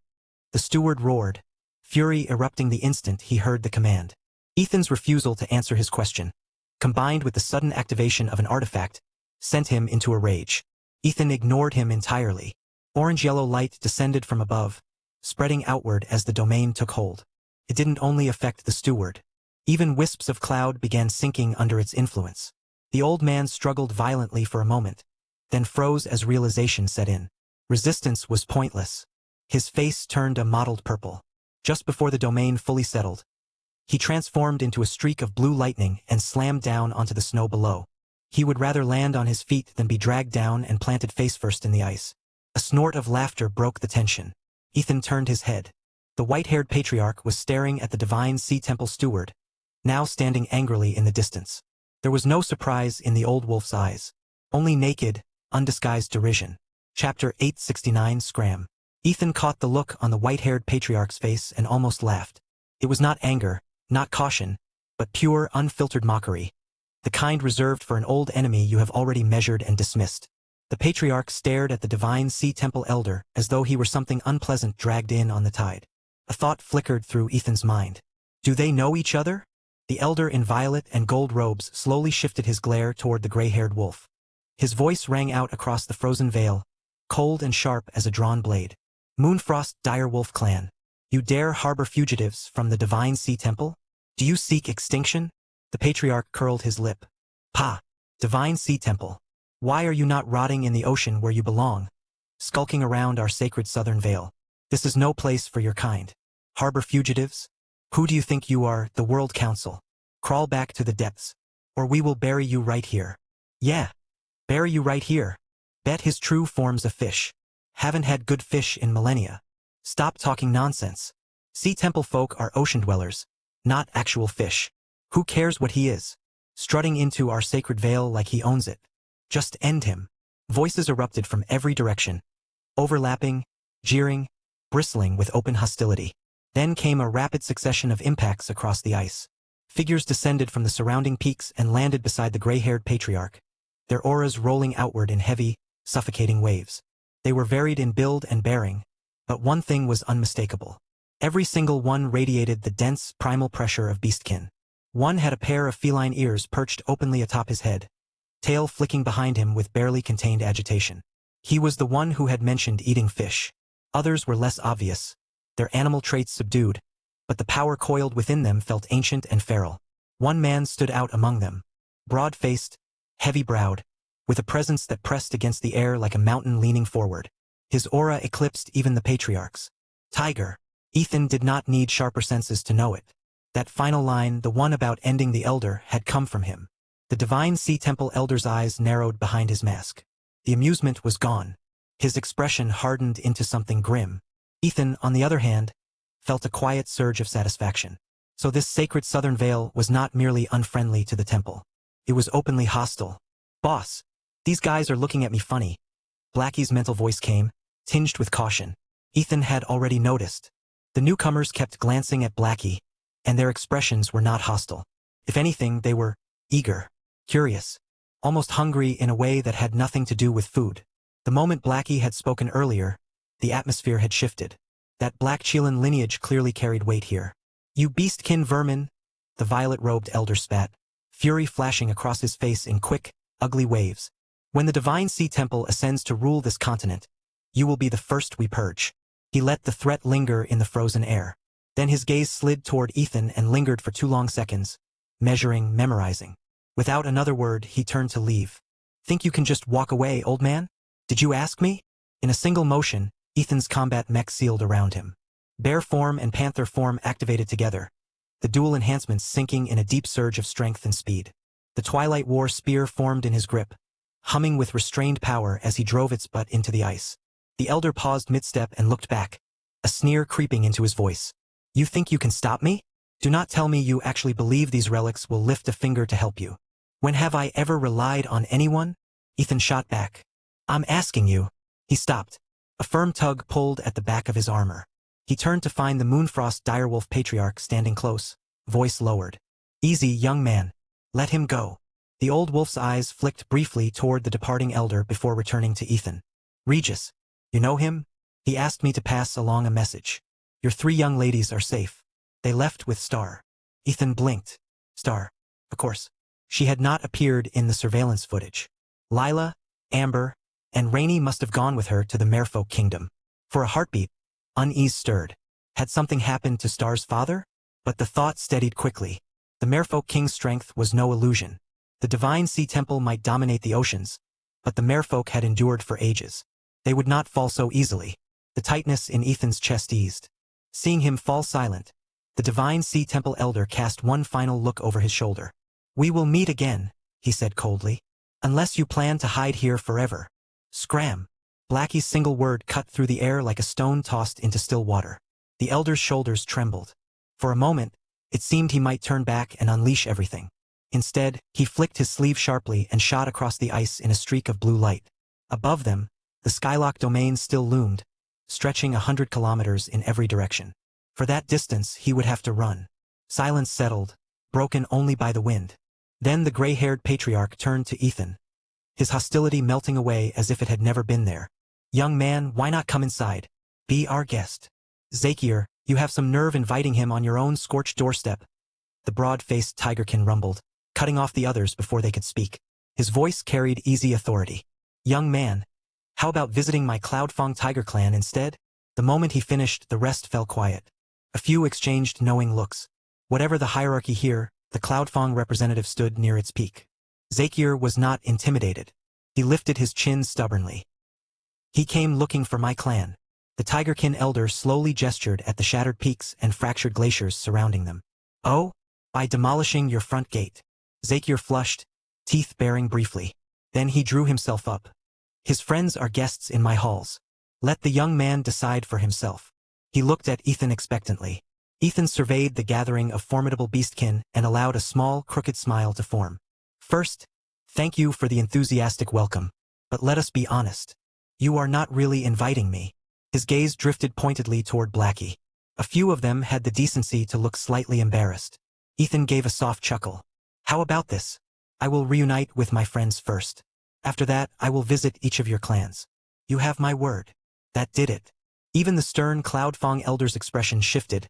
The steward roared, fury erupting the instant he heard the command. Ethan's refusal to answer his question, combined with the sudden activation of an artifact, sent him into a rage. Ethan ignored him entirely. Orange-yellow light descended from above, spreading outward as the domain took hold. It didn't only affect the steward. Even wisps of cloud began sinking under its influence. The old man struggled violently for a moment, then froze as realization set in. Resistance was pointless. His face turned a mottled purple. Just before the domain fully settled, he transformed into a streak of blue lightning and slammed down onto the snow below. He would rather land on his feet than be dragged down and planted face first in the ice. A snort of laughter broke the tension. Ethan turned his head. The white-haired patriarch was staring at the Divine Sea Temple Steward, now standing angrily in the distance. There was no surprise in the old wolf's eyes, only naked, undisguised derision. Chapter 869 Scram. Ethan caught the look on the white-haired patriarch's face and almost laughed. It was not anger, not caution, but pure, unfiltered mockery. The kind reserved for an old enemy you have already measured and dismissed. The patriarch stared at the Divine Sea Temple Elder as though he were something unpleasant dragged in on the tide. A thought flickered through Ethan's mind. Do they know each other? The elder in violet and gold robes slowly shifted his glare toward the gray-haired wolf. His voice rang out across the frozen veil, cold and sharp as a drawn blade. "Moonfrost Direwolf Clan, you dare harbor fugitives from the Divine Sea Temple? Do you seek extinction?" The patriarch curled his lip. "Pa, Divine Sea Temple. Why are you not rotting in the ocean where you belong, skulking around our sacred southern vale? This is no place for your kind. Harbor fugitives? Who do you think you are, the World Council? Crawl back to the depths, or we will bury you right here." "Yeah, bury you right here. Bet his true form's a fish. Haven't had good fish in millennia. Stop talking nonsense. Sea Temple folk are ocean dwellers, not actual fish. Who cares what he is? Strutting into our sacred vale like he owns it. Just end him." Voices erupted from every direction, overlapping, jeering, bristling with open hostility. Then came a rapid succession of impacts across the ice. Figures descended from the surrounding peaks and landed beside the gray-haired patriarch, their auras rolling outward in heavy, suffocating waves. They were varied in build and bearing, but one thing was unmistakable. Every single one radiated the dense, primal pressure of beastkin. One had a pair of feline ears perched openly atop his head, tail flicking behind him with barely contained agitation. He was the one who had mentioned eating fish. Others were less obvious, their animal traits subdued, but the power coiled within them felt ancient and feral. One man stood out among them, broad-faced, heavy-browed, with a presence that pressed against the air like a mountain leaning forward. His aura eclipsed even the patriarch's. Tiger. Ethan did not need sharper senses to know it. That final line, the one about ending the elder, had come from him. The Divine Sea Temple Elder's eyes narrowed behind his mask. The amusement was gone. His expression hardened into something grim. Ethan, on the other hand, felt a quiet surge of satisfaction. So this sacred southern vale was not merely unfriendly to the temple. It was openly hostile. "Boss, these guys are looking at me funny." Blackie's mental voice came, tinged with caution. Ethan had already noticed. The newcomers kept glancing at Blackie, and their expressions were not hostile. If anything, they were eager, curious, almost hungry in a way that had nothing to do with food. The moment Blackie had spoken earlier, the atmosphere had shifted. That Black Chelan lineage clearly carried weight here. "You beastkin vermin," the violet-robed elder spat, fury flashing across his face in quick, ugly waves. "When the Divine Sea Temple ascends to rule this continent, you will be the first we purge." He let the threat linger in the frozen air. Then his gaze slid toward Ethan and lingered for 2 long seconds, measuring, memorizing. Without another word, he turned to leave. "Think you can just walk away, old man? Did you ask me?" In a single motion, Ethan's combat mech sealed around him. Bear form and panther form activated together, the dual enhancements sinking in a deep surge of strength and speed. The Twilight War spear formed in his grip, humming with restrained power as he drove its butt into the ice. The elder paused mid-step and looked back, a sneer creeping into his voice. "You think you can stop me? Do not tell me you actually believe these relics will lift a finger to help you. When have I ever relied on anyone?" Ethan shot back. "I'm asking you." He stopped. A firm tug pulled at the back of his armor. He turned to find the Moonfrost Direwolf Patriarch standing close, voice lowered. "Easy, young man. Let him go." The old wolf's eyes flicked briefly toward the departing elder before returning to Ethan. "Regis, you know him? He asked me to pass along a message. Your 3 young ladies are safe. They left with Star." Ethan blinked. Star, of course. She had not appeared in the surveillance footage. Lila, Amber, and Rainey must have gone with her to the Merfolk Kingdom. For a heartbeat, unease stirred. Had something happened to Star's father? But the thought steadied quickly. The Merfolk King's strength was no illusion. The Divine Sea Temple might dominate the oceans, but the Merfolk had endured for ages. They would not fall so easily. The tightness in Ethan's chest eased. Seeing him fall silent, the Divine Sea Temple elder cast one final look over his shoulder. "We will meet again," he said coldly. "Unless you plan to hide here forever." Scram! Blackie's single word cut through the air like a stone tossed into still water. The elder's shoulders trembled. For a moment, it seemed he might turn back and unleash everything. Instead, he flicked his sleeve sharply and shot across the ice in a streak of blue light. Above them, the Skylock domain still loomed, stretching 100 kilometers in every direction. For that distance, he would have to run. Silence settled, broken only by the wind. Then the gray-haired patriarch turned to Ethan, his hostility melting away as if it had never been there. "Young man, why not come inside? Be our guest." "Zakier, you have some nerve inviting him on your own scorched doorstep." The broad-faced tigerkin rumbled, cutting off the others before they could speak. His voice carried easy authority. "Young man, how about visiting my Cloudfang tiger clan instead?" The moment he finished, the rest fell quiet. A few exchanged knowing looks. Whatever the hierarchy here, the Cloudfang representative stood near its peak. Zakier was not intimidated. He lifted his chin stubbornly. "He came looking for my clan." The tigerkin elder slowly gestured at the shattered peaks and fractured glaciers surrounding them. "Oh? By demolishing your front gate." Zakier flushed, teeth baring briefly. Then he drew himself up. "His friends are guests in my halls. Let the young man decide for himself." He looked at Ethan expectantly. Ethan surveyed the gathering of formidable beastkin and allowed a small, crooked smile to form. "First, thank you for the enthusiastic welcome. But let us be honest. You are not really inviting me." His gaze drifted pointedly toward Blackie. A few of them had the decency to look slightly embarrassed. Ethan gave a soft chuckle. "How about this? I will reunite with my friends first. After that, I will visit each of your clans. You have my word." That did it. Even the stern Cloudfang elder's expression shifted,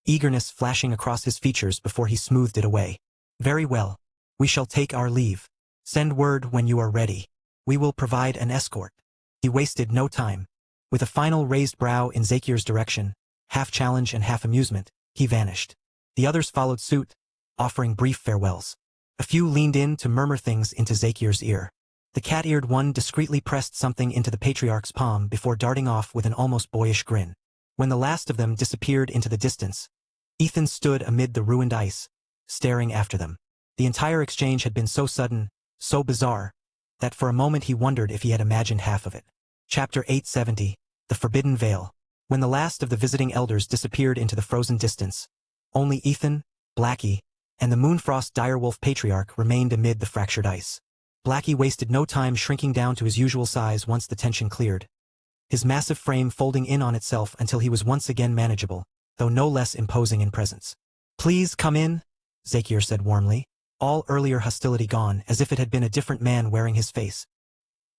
eagerness flashing across his features before he smoothed it away. "Very well. We shall take our leave. Send word when you are ready. We will provide an escort." He wasted no time. With a final raised brow in Zakir's direction, half challenge and half amusement, he vanished. The others followed suit, offering brief farewells. A few leaned in to murmur things into Zakir's ear. The cat-eared one discreetly pressed something into the patriarch's palm before darting off with an almost boyish grin. When the last of them disappeared into the distance, Ethan stood amid the ruined ice, staring after them. The entire exchange had been so sudden, so bizarre, that for a moment he wondered if he had imagined half of it. Chapter 870, The Forbidden Veil. When the last of the visiting elders disappeared into the frozen distance, only Ethan, Blackie, and the Moonfrost direwolf patriarch remained amid the fractured ice. Blackie wasted no time shrinking down to his usual size once the tension cleared, his massive frame folding in on itself until he was once again manageable, though no less imposing in presence. "Please come in," Zakier said warmly, all earlier hostility gone, as if it had been a different man wearing his face.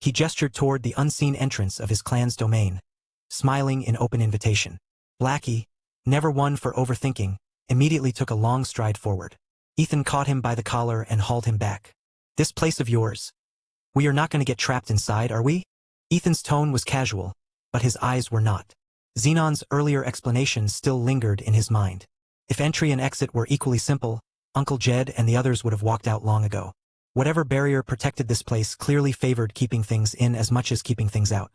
He gestured toward the unseen entrance of his clan's domain, smiling in open invitation. Blackie, never one for overthinking, immediately took a long stride forward. Ethan caught him by the collar and hauled him back. "This place of yours. We are not going to get trapped inside, are we?" Ethan's tone was casual, but his eyes were not. Xenon's earlier explanation still lingered in his mind. If entry and exit were equally simple, Uncle Jed and the others would have walked out long ago. Whatever barrier protected this place clearly favored keeping things in as much as keeping things out.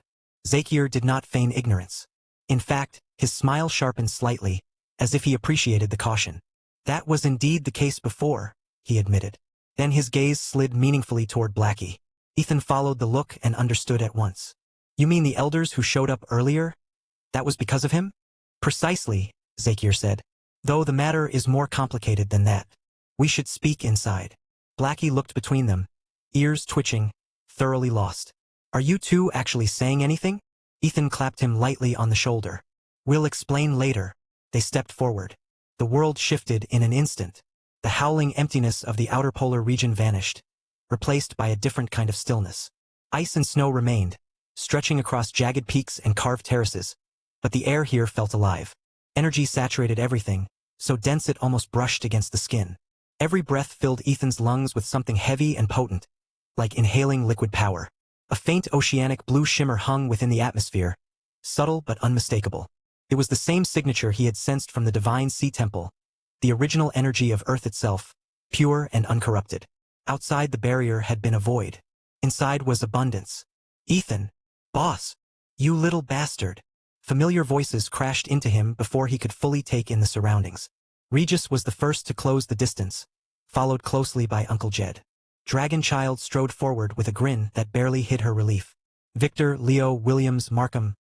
Zakier did not feign ignorance. In fact, his smile sharpened slightly, as if he appreciated the caution. "That was indeed the case before," he admitted. Then his gaze slid meaningfully toward Blackie. Ethan followed the look and understood at once. "You mean the elders who showed up earlier? That was because of him?" "Precisely," Zakier said. "Though the matter is more complicated than that. We should speak inside." Blackie looked between them, ears twitching, thoroughly lost. "Are you two actually saying anything?" Ethan clapped him lightly on the shoulder. "We'll explain later." They stepped forward. The world shifted in an instant. The howling emptiness of the outer polar region vanished, replaced by a different kind of stillness. Ice and snow remained, stretching across jagged peaks and carved terraces, but the air here felt alive. Energy saturated everything, so dense it almost brushed against the skin. Every breath filled Ethan's lungs with something heavy and potent, like inhaling liquid power. A faint oceanic blue shimmer hung within the atmosphere, subtle but unmistakable. It was the same signature he had sensed from the divine sea temple, the original energy of Earth itself, pure and uncorrupted. Outside the barrier had been a void. Inside was abundance. "Ethan, boss, you little bastard." Familiar voices crashed into him before he could fully take in the surroundings. Regis was the first to close the distance, followed closely by Uncle Jed. Dragonchild strode forward with a grin that barely hid her relief. Victor, Leo, Williams, Markham.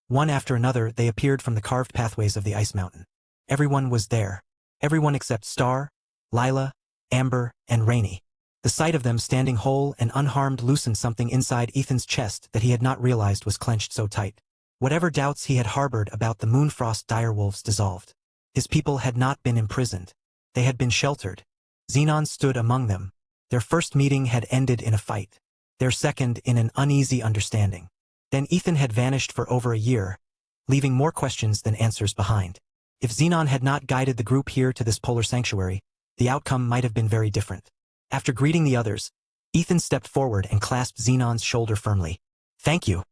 One after another they appeared from the carved pathways of the ice mountain. Everyone was there. Everyone except Star, Lila, Amber, and Rainey. The sight of them standing whole and unharmed loosened something inside Ethan's chest that he had not realized was clenched so tight. Whatever doubts he had harbored about the Moonfrost direwolves dissolved. His people had not been imprisoned. They had been sheltered. Xenon stood among them. Their first meeting had ended in a fight. Their second in an uneasy understanding. Then Ethan had vanished for over a year, leaving more questions than answers behind. If Xenon had not guided the group here to this polar sanctuary, the outcome might have been very different. After greeting the others, Ethan stepped forward and clasped Xenon's shoulder firmly. "Thank you."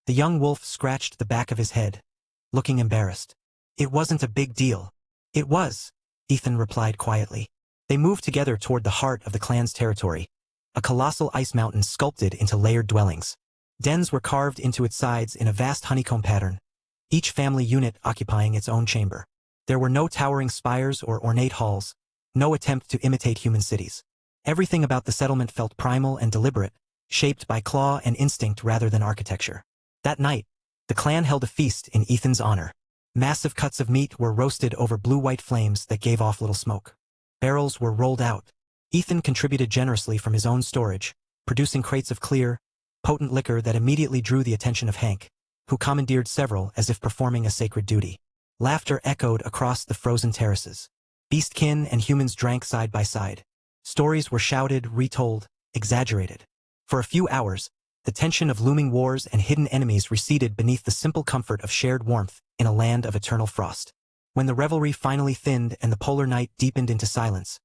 The young wolf scratched the back of his head, looking embarrassed. "It wasn't a big deal." "It was," Ethan replied quietly. They moved together toward the heart of the clan's territory, a colossal ice mountain sculpted into layered dwellings. Dens were carved into its sides in a vast honeycomb pattern, each family unit occupying its own chamber. There were no towering spires or ornate halls, no attempt to imitate human cities. Everything about the settlement felt primal and deliberate, shaped by claw and instinct rather than architecture. That night, the clan held a feast in Ethan's honor. Massive cuts of meat were roasted over blue-white flames that gave off little smoke. Barrels were rolled out. Ethan contributed generously from his own storage, producing crates of clear, potent liquor that immediately drew the attention of Hank, who commandeered several as if performing a sacred duty. Laughter echoed across the frozen terraces. Beastkin and humans drank side by side. Stories were shouted, retold, exaggerated. For a few hours, the tension of looming wars and hidden enemies receded beneath the simple comfort of shared warmth in a land of eternal frost. When the revelry finally thinned and the polar night deepened into silence,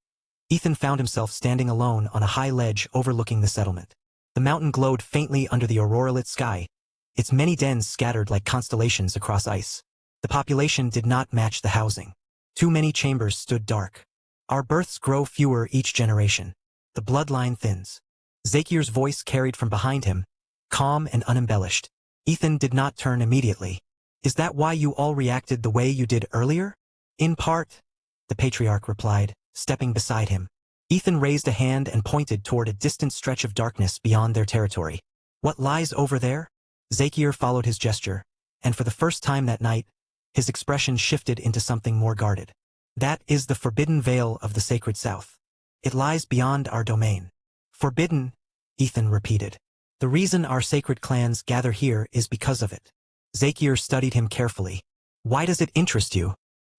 Ethan found himself standing alone on a high ledge overlooking the settlement. The mountain glowed faintly under the aurora-lit sky, its many dens scattered like constellations across ice. The population did not match the housing. Too many chambers stood dark. "Our births grow fewer each generation. The bloodline thins." Zakir's voice carried from behind him, calm and unembellished. Ethan did not turn immediately. "Is that why you all reacted the way you did earlier?" "In part," the patriarch replied, stepping beside him. Ethan raised a hand and pointed toward a distant stretch of darkness beyond their territory. "What lies over there?" Zakir followed his gesture, and for the first time that night, his expression shifted into something more guarded. "That is the forbidden veil of the sacred south." It lies beyond our domain. Forbidden, Ethan repeated. The reason our sacred clans gather here is because of it. Zakier studied him carefully. Why does it interest you?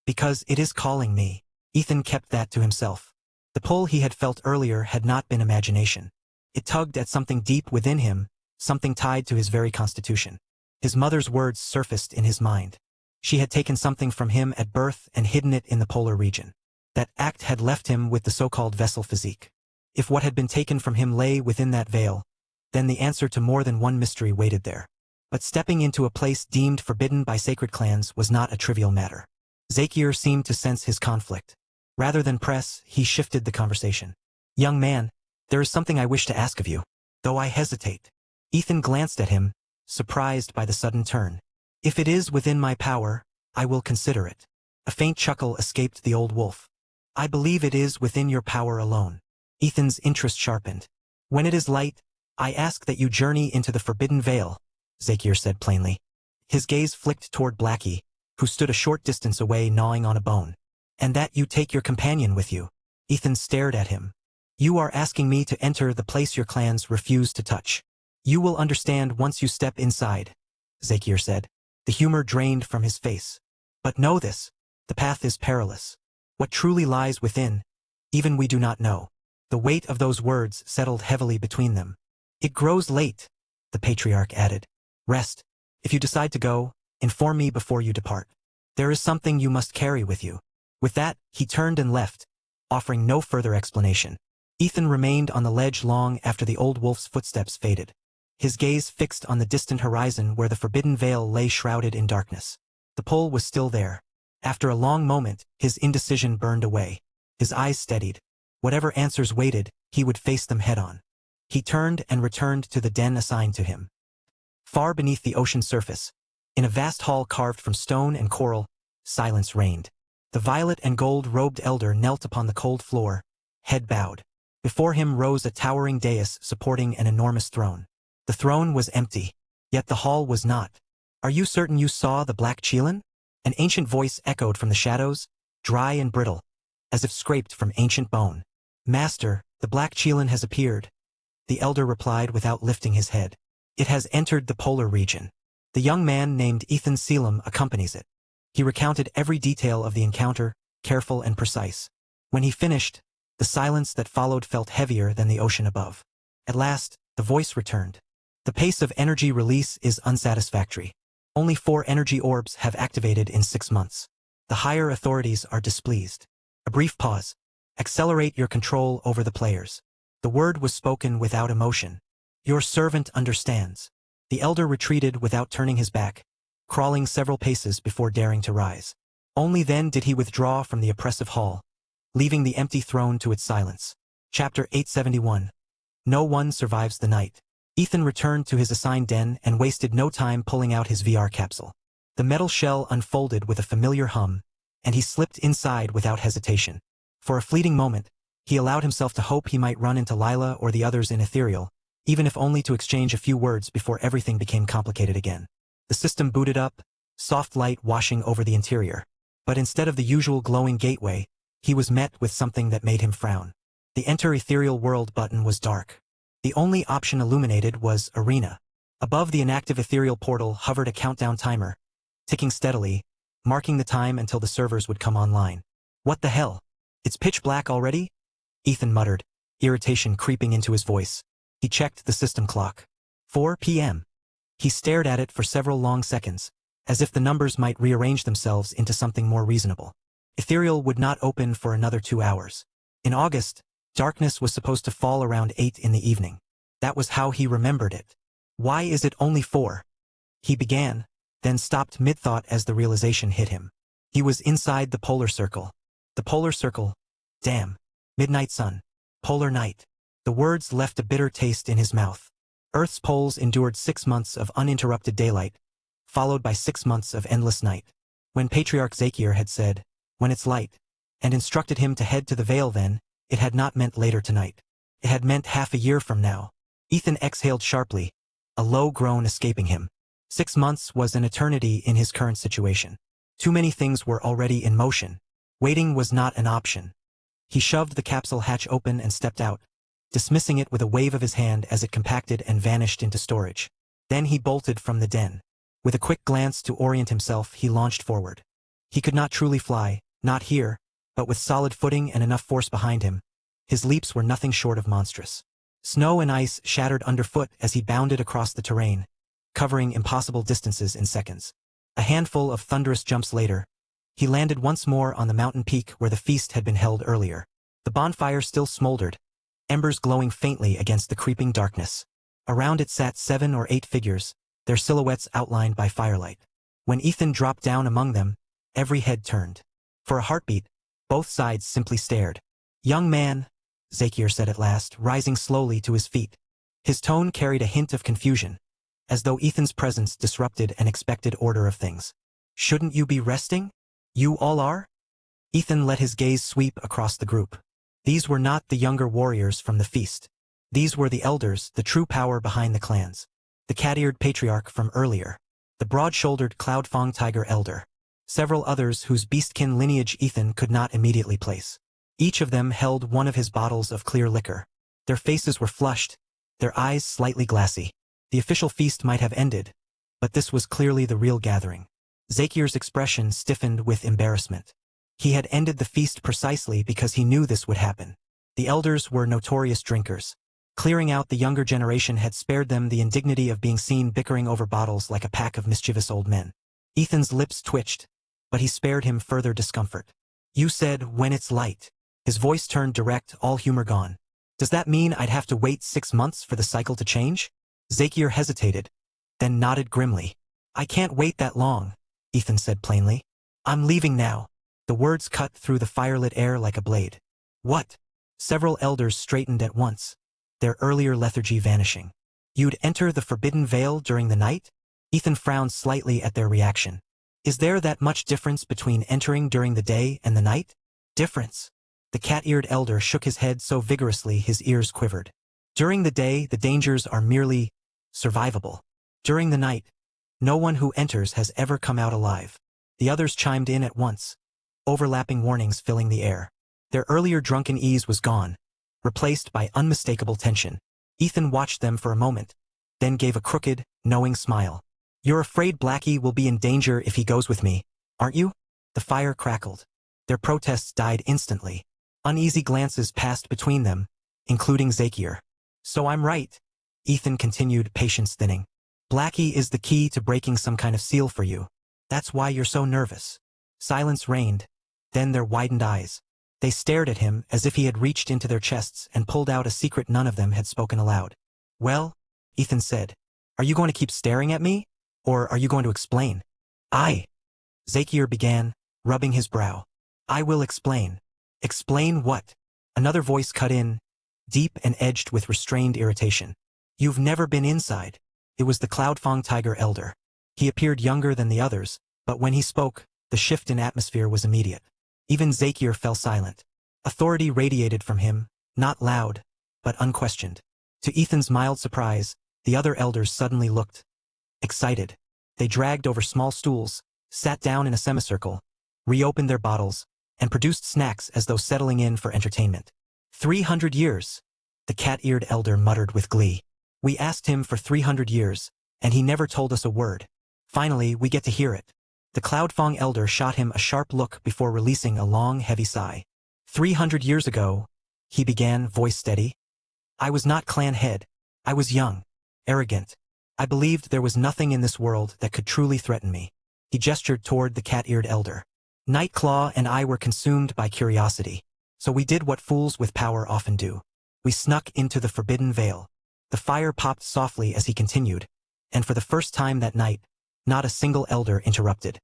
Because it is calling me. Ethan kept that to himself. The pull he had felt earlier had not been imagination. It tugged at something deep within him, something tied to his very constitution. His mother's words surfaced in his mind. She had taken something from him at birth and hidden it in the polar region. That act had left him with the so-called vessel physique. If what had been taken from him lay within that veil, then the answer to more than one mystery waited there. But stepping into a place deemed forbidden by sacred clans was not a trivial matter. Zakier seemed to sense his conflict. Rather than press, he shifted the conversation. Young man, there is something I wish to ask of you, though I hesitate. Ethan glanced at him, surprised by the sudden turn. If it is within my power, I will consider it. A faint chuckle escaped the old wolf. I believe it is within your power alone. Ethan's interest sharpened. When it is light, I ask that you journey into the forbidden veil, Zakier said plainly. His gaze flicked toward Blackie, who stood a short distance away gnawing on a bone. And that you take your companion with you. Ethan stared at him. You are asking me to enter the place your clans refuse to touch. You will understand once you step inside, Zakier said. The humor drained from his face. But know this, the path is perilous. What truly lies within, even we do not know. The weight of those words settled heavily between them. It grows late, the patriarch added. Rest. If you decide to go, inform me before you depart. There is something you must carry with you. With that, he turned and left, offering no further explanation. Ethan remained on the ledge long after the old wolf's footsteps faded. His gaze fixed on the distant horizon where the forbidden veil lay shrouded in darkness. The pull was still there. After a long moment, his indecision burned away. His eyes steadied. Whatever answers waited, he would face them head-on. He turned and returned to the den assigned to him. Far beneath the ocean surface, in a vast hall carved from stone and coral, silence reigned. The violet and gold-robed elder knelt upon the cold floor, head bowed. Before him rose a towering dais supporting an enormous throne. The throne was empty, yet the hall was not. Are you certain you saw the black Chelan? An ancient voice echoed from the shadows, dry and brittle, as if scraped from ancient bone. Master, the black Chelan has appeared, the elder replied without lifting his head. It has entered the polar region. The young man named Ethan Selim accompanies it. He recounted every detail of the encounter, careful and precise. When he finished, the silence that followed felt heavier than the ocean above. At last, the voice returned. The pace of energy release is unsatisfactory. Only 4 energy orbs have activated in 6 months. The higher authorities are displeased. A brief pause. Accelerate your control over the players. The word was spoken without emotion. Your servant understands. The elder retreated without turning his back, crawling several paces before daring to rise. Only then did he withdraw from the oppressive hall, leaving the empty throne to its silence. Chapter 871. No one survives the night. Ethan returned to his assigned den and wasted no time pulling out his VR capsule. The metal shell unfolded with a familiar hum, and he slipped inside without hesitation. For a fleeting moment, he allowed himself to hope he might run into Lila or the others in Ethereal, even if only to exchange a few words before everything became complicated again. The system booted up, soft light washing over the interior. But instead of the usual glowing gateway, he was met with something that made him frown. The Enter Ethereal World button was dark. The only option illuminated was Arena. Above the inactive ethereal portal hovered a countdown timer, ticking steadily, marking the time until the servers would come online. What the hell? It's pitch black already? Ethan muttered, irritation creeping into his voice. He checked the system clock. 4 p.m. He stared at it for several long seconds, as if the numbers might rearrange themselves into something more reasonable. Ethereal would not open for another 2 hours. In August, darkness was supposed to fall around 8 in the evening. That was how he remembered it. Why is it only 4? He began, then stopped mid-thought as the realization hit him. He was inside the polar circle. The polar circle. Damn. Midnight sun. Polar night. The words left a bitter taste in his mouth. Earth's poles endured 6 months of uninterrupted daylight, followed by 6 months of endless night. When Patriarch Zakier had said, when it's light, and instructed him to head to the Veil then, it had not meant later tonight. It had meant half a year from now. Ethan exhaled sharply, a low groan escaping him. 6 months was an eternity in his current situation. Too many things were already in motion. Waiting was not an option. He shoved the capsule hatch open and stepped out, dismissing it with a wave of his hand as it compacted and vanished into storage. Then he bolted from the den. With a quick glance to orient himself, he launched forward. He could not truly fly, not here, but with solid footing and enough force behind him, his leaps were nothing short of monstrous. Snow and ice shattered underfoot as he bounded across the terrain, covering impossible distances in seconds. A handful of thunderous jumps later, he landed once more on the mountain peak where the feast had been held earlier. The bonfire still smoldered, embers glowing faintly against the creeping darkness. Around it sat 7 or 8 figures, their silhouettes outlined by firelight. When Ethan dropped down among them, every head turned. For a heartbeat, both sides simply stared. "Young man," Zakir said at last, rising slowly to his feet. His tone carried a hint of confusion, as though Ethan's presence disrupted an expected order of things. "Shouldn't you be resting? You all are?" Ethan let his gaze sweep across the group. These were not the younger warriors from the feast. These were the elders, the true power behind the clans. The cat-eared patriarch from earlier, the broad-shouldered Cloudfang tiger elder, several others whose beastkin lineage Ethan could not immediately place. Each of them held one of his bottles of clear liquor. Their faces were flushed, their eyes slightly glassy. The official feast might have ended, but this was clearly the real gathering. Zakir's expression stiffened with embarrassment. He had ended the feast precisely because he knew this would happen. The elders were notorious drinkers. Clearing out the younger generation had spared them the indignity of being seen bickering over bottles like a pack of mischievous old men. Ethan's lips twitched, but he spared him further discomfort. "You said, when it's light." His voice turned direct, all humor gone. "Does that mean I'd have to wait 6 months for the cycle to change?" Zakir hesitated, then nodded grimly. "I can't wait that long," Ethan said plainly. "I'm leaving now." The words cut through the firelit air like a blade. "What?" Several elders straightened at once, their earlier lethargy vanishing. "You'd enter the forbidden veil during the night?" Ethan frowned slightly at their reaction. "Is there that much difference between entering during the day and the night?" "Difference?" The cat-eared elder shook his head so vigorously his ears quivered. "During the day, the dangers are merely survivable. During the night, no one who enters has ever come out alive." The others chimed in at once, overlapping warnings filling the air. Their earlier drunken ease was gone, replaced by unmistakable tension. Ethan watched them for a moment, then gave a crooked, knowing smile. "You're afraid Blackie will be in danger if he goes with me, aren't you?" The fire crackled. Their protests died instantly. Uneasy glances passed between them, including Zakir. "So I'm right," Ethan continued, patience thinning. "Blackie is the key to breaking some kind of seal for you. That's why you're so nervous." Silence reigned, then their widened eyes. They stared at him as if he had reached into their chests and pulled out a secret none of them had spoken aloud. "Well," Ethan said, "are you going to keep staring at me? Or are you going to explain?" Zakir began, rubbing his brow. "I will explain." "Explain what?" Another voice cut in, deep and edged with restrained irritation. "You've never been inside." It was the Cloudfang tiger elder. He appeared younger than the others, but when he spoke, the shift in atmosphere was immediate. Even Zakir fell silent. Authority radiated from him, not loud, but unquestioned. To Ethan's mild surprise, the other elders suddenly looked excited. They dragged over small stools, sat down in a semicircle, reopened their bottles, and produced snacks as though settling in for entertainment. 300 years, the cat-eared elder muttered with glee. "We asked him for 300 years, and he never told us a word. Finally, we get to hear it." The Cloudfang elder shot him a sharp look before releasing a long, heavy sigh. 300 years ago, he began, voice steady. "I was not clan head. I was young, arrogant. I believed there was nothing in this world that could truly threaten me." He gestured toward the cat-eared elder. "Nightclaw and I were consumed by curiosity. So we did what fools with power often do. We snuck into the forbidden veil." The fire popped softly as he continued, and for the first time that night, not a single elder interrupted.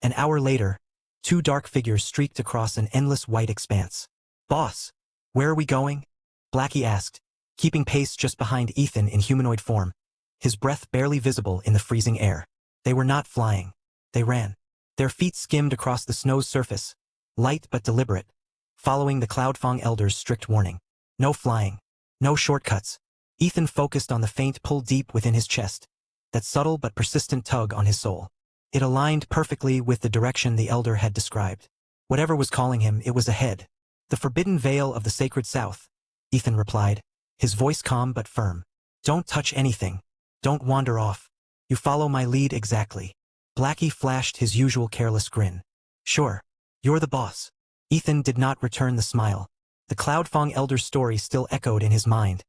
An hour later, 2 dark figures streaked across an endless white expanse. "Boss, where are we going?" Blackie asked, keeping pace just behind Ethan in humanoid form, his breath barely visible in the freezing air. They were not flying. They ran. Their feet skimmed across the snow's surface, light but deliberate, following the Cloudfang elder's strict warning. No flying. No shortcuts. Ethan focused on the faint pull deep within his chest, that subtle but persistent tug on his soul. It aligned perfectly with the direction the elder had described. Whatever was calling him, it was ahead. The Forbidden Veil of the Sacred South, Ethan replied, his voice calm but firm. Don't touch anything. Don't wander off. You follow my lead exactly. Blackie flashed his usual careless grin. Sure. You're the boss. Ethan did not return the smile. The Cloudfong Elder's story still echoed in his mind,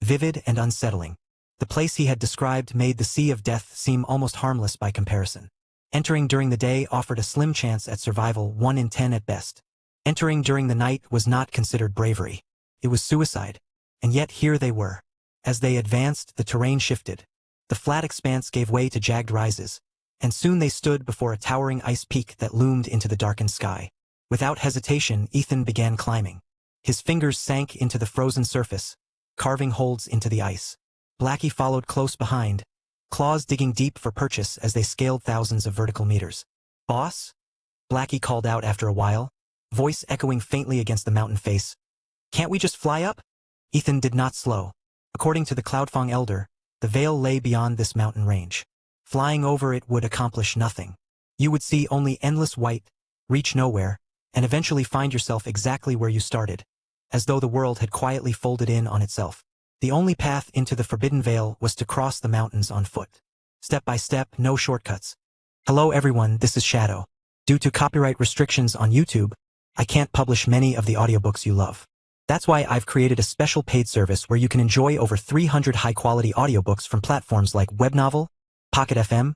vivid and unsettling. The place he had described made the Sea of Death seem almost harmless by comparison. Entering during the day offered a slim chance at survival, 1 in 10 at best. Entering during the night was not considered bravery. It was suicide. And yet here they were. As they advanced, the terrain shifted. The flat expanse gave way to jagged rises, and soon they stood before a towering ice peak that loomed into the darkened sky. Without hesitation, Ethan began climbing. His fingers sank into the frozen surface, carving holds into the ice. Blackie followed close behind, claws digging deep for purchase as they scaled thousands of vertical meters. Boss? Blackie called out after a while, voice echoing faintly against the mountain face. Can't we just fly up? Ethan did not slow. According to the Cloudfong Elder, the veil lay beyond this mountain range. Flying over it would accomplish nothing. You would see only endless white, reach nowhere, and eventually find yourself exactly where you started, as though the world had quietly folded in on itself. The only path into the Forbidden Veil was to cross the mountains on foot. Step by step, no shortcuts. Hello everyone, this is Shadow. Due to copyright restrictions on YouTube, I can't publish many of the audiobooks you love. That's why I've created a special paid service where you can enjoy over 300 high-quality audiobooks from platforms like Webnovel, Pocket FM,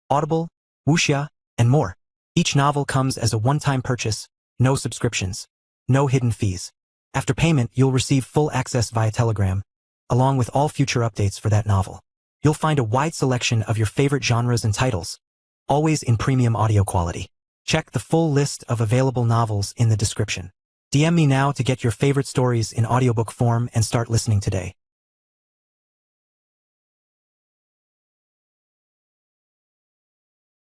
Audible, Wuxia, and more. Each novel comes as a one-time purchase, no subscriptions, no hidden fees. After payment, you'll receive full access via Telegram, along with all future updates for that novel. You'll find a wide selection of your favorite genres and titles, always in premium audio quality. Check the full list of available novels in the description. DM me now to get your favorite stories in audiobook form and start listening today.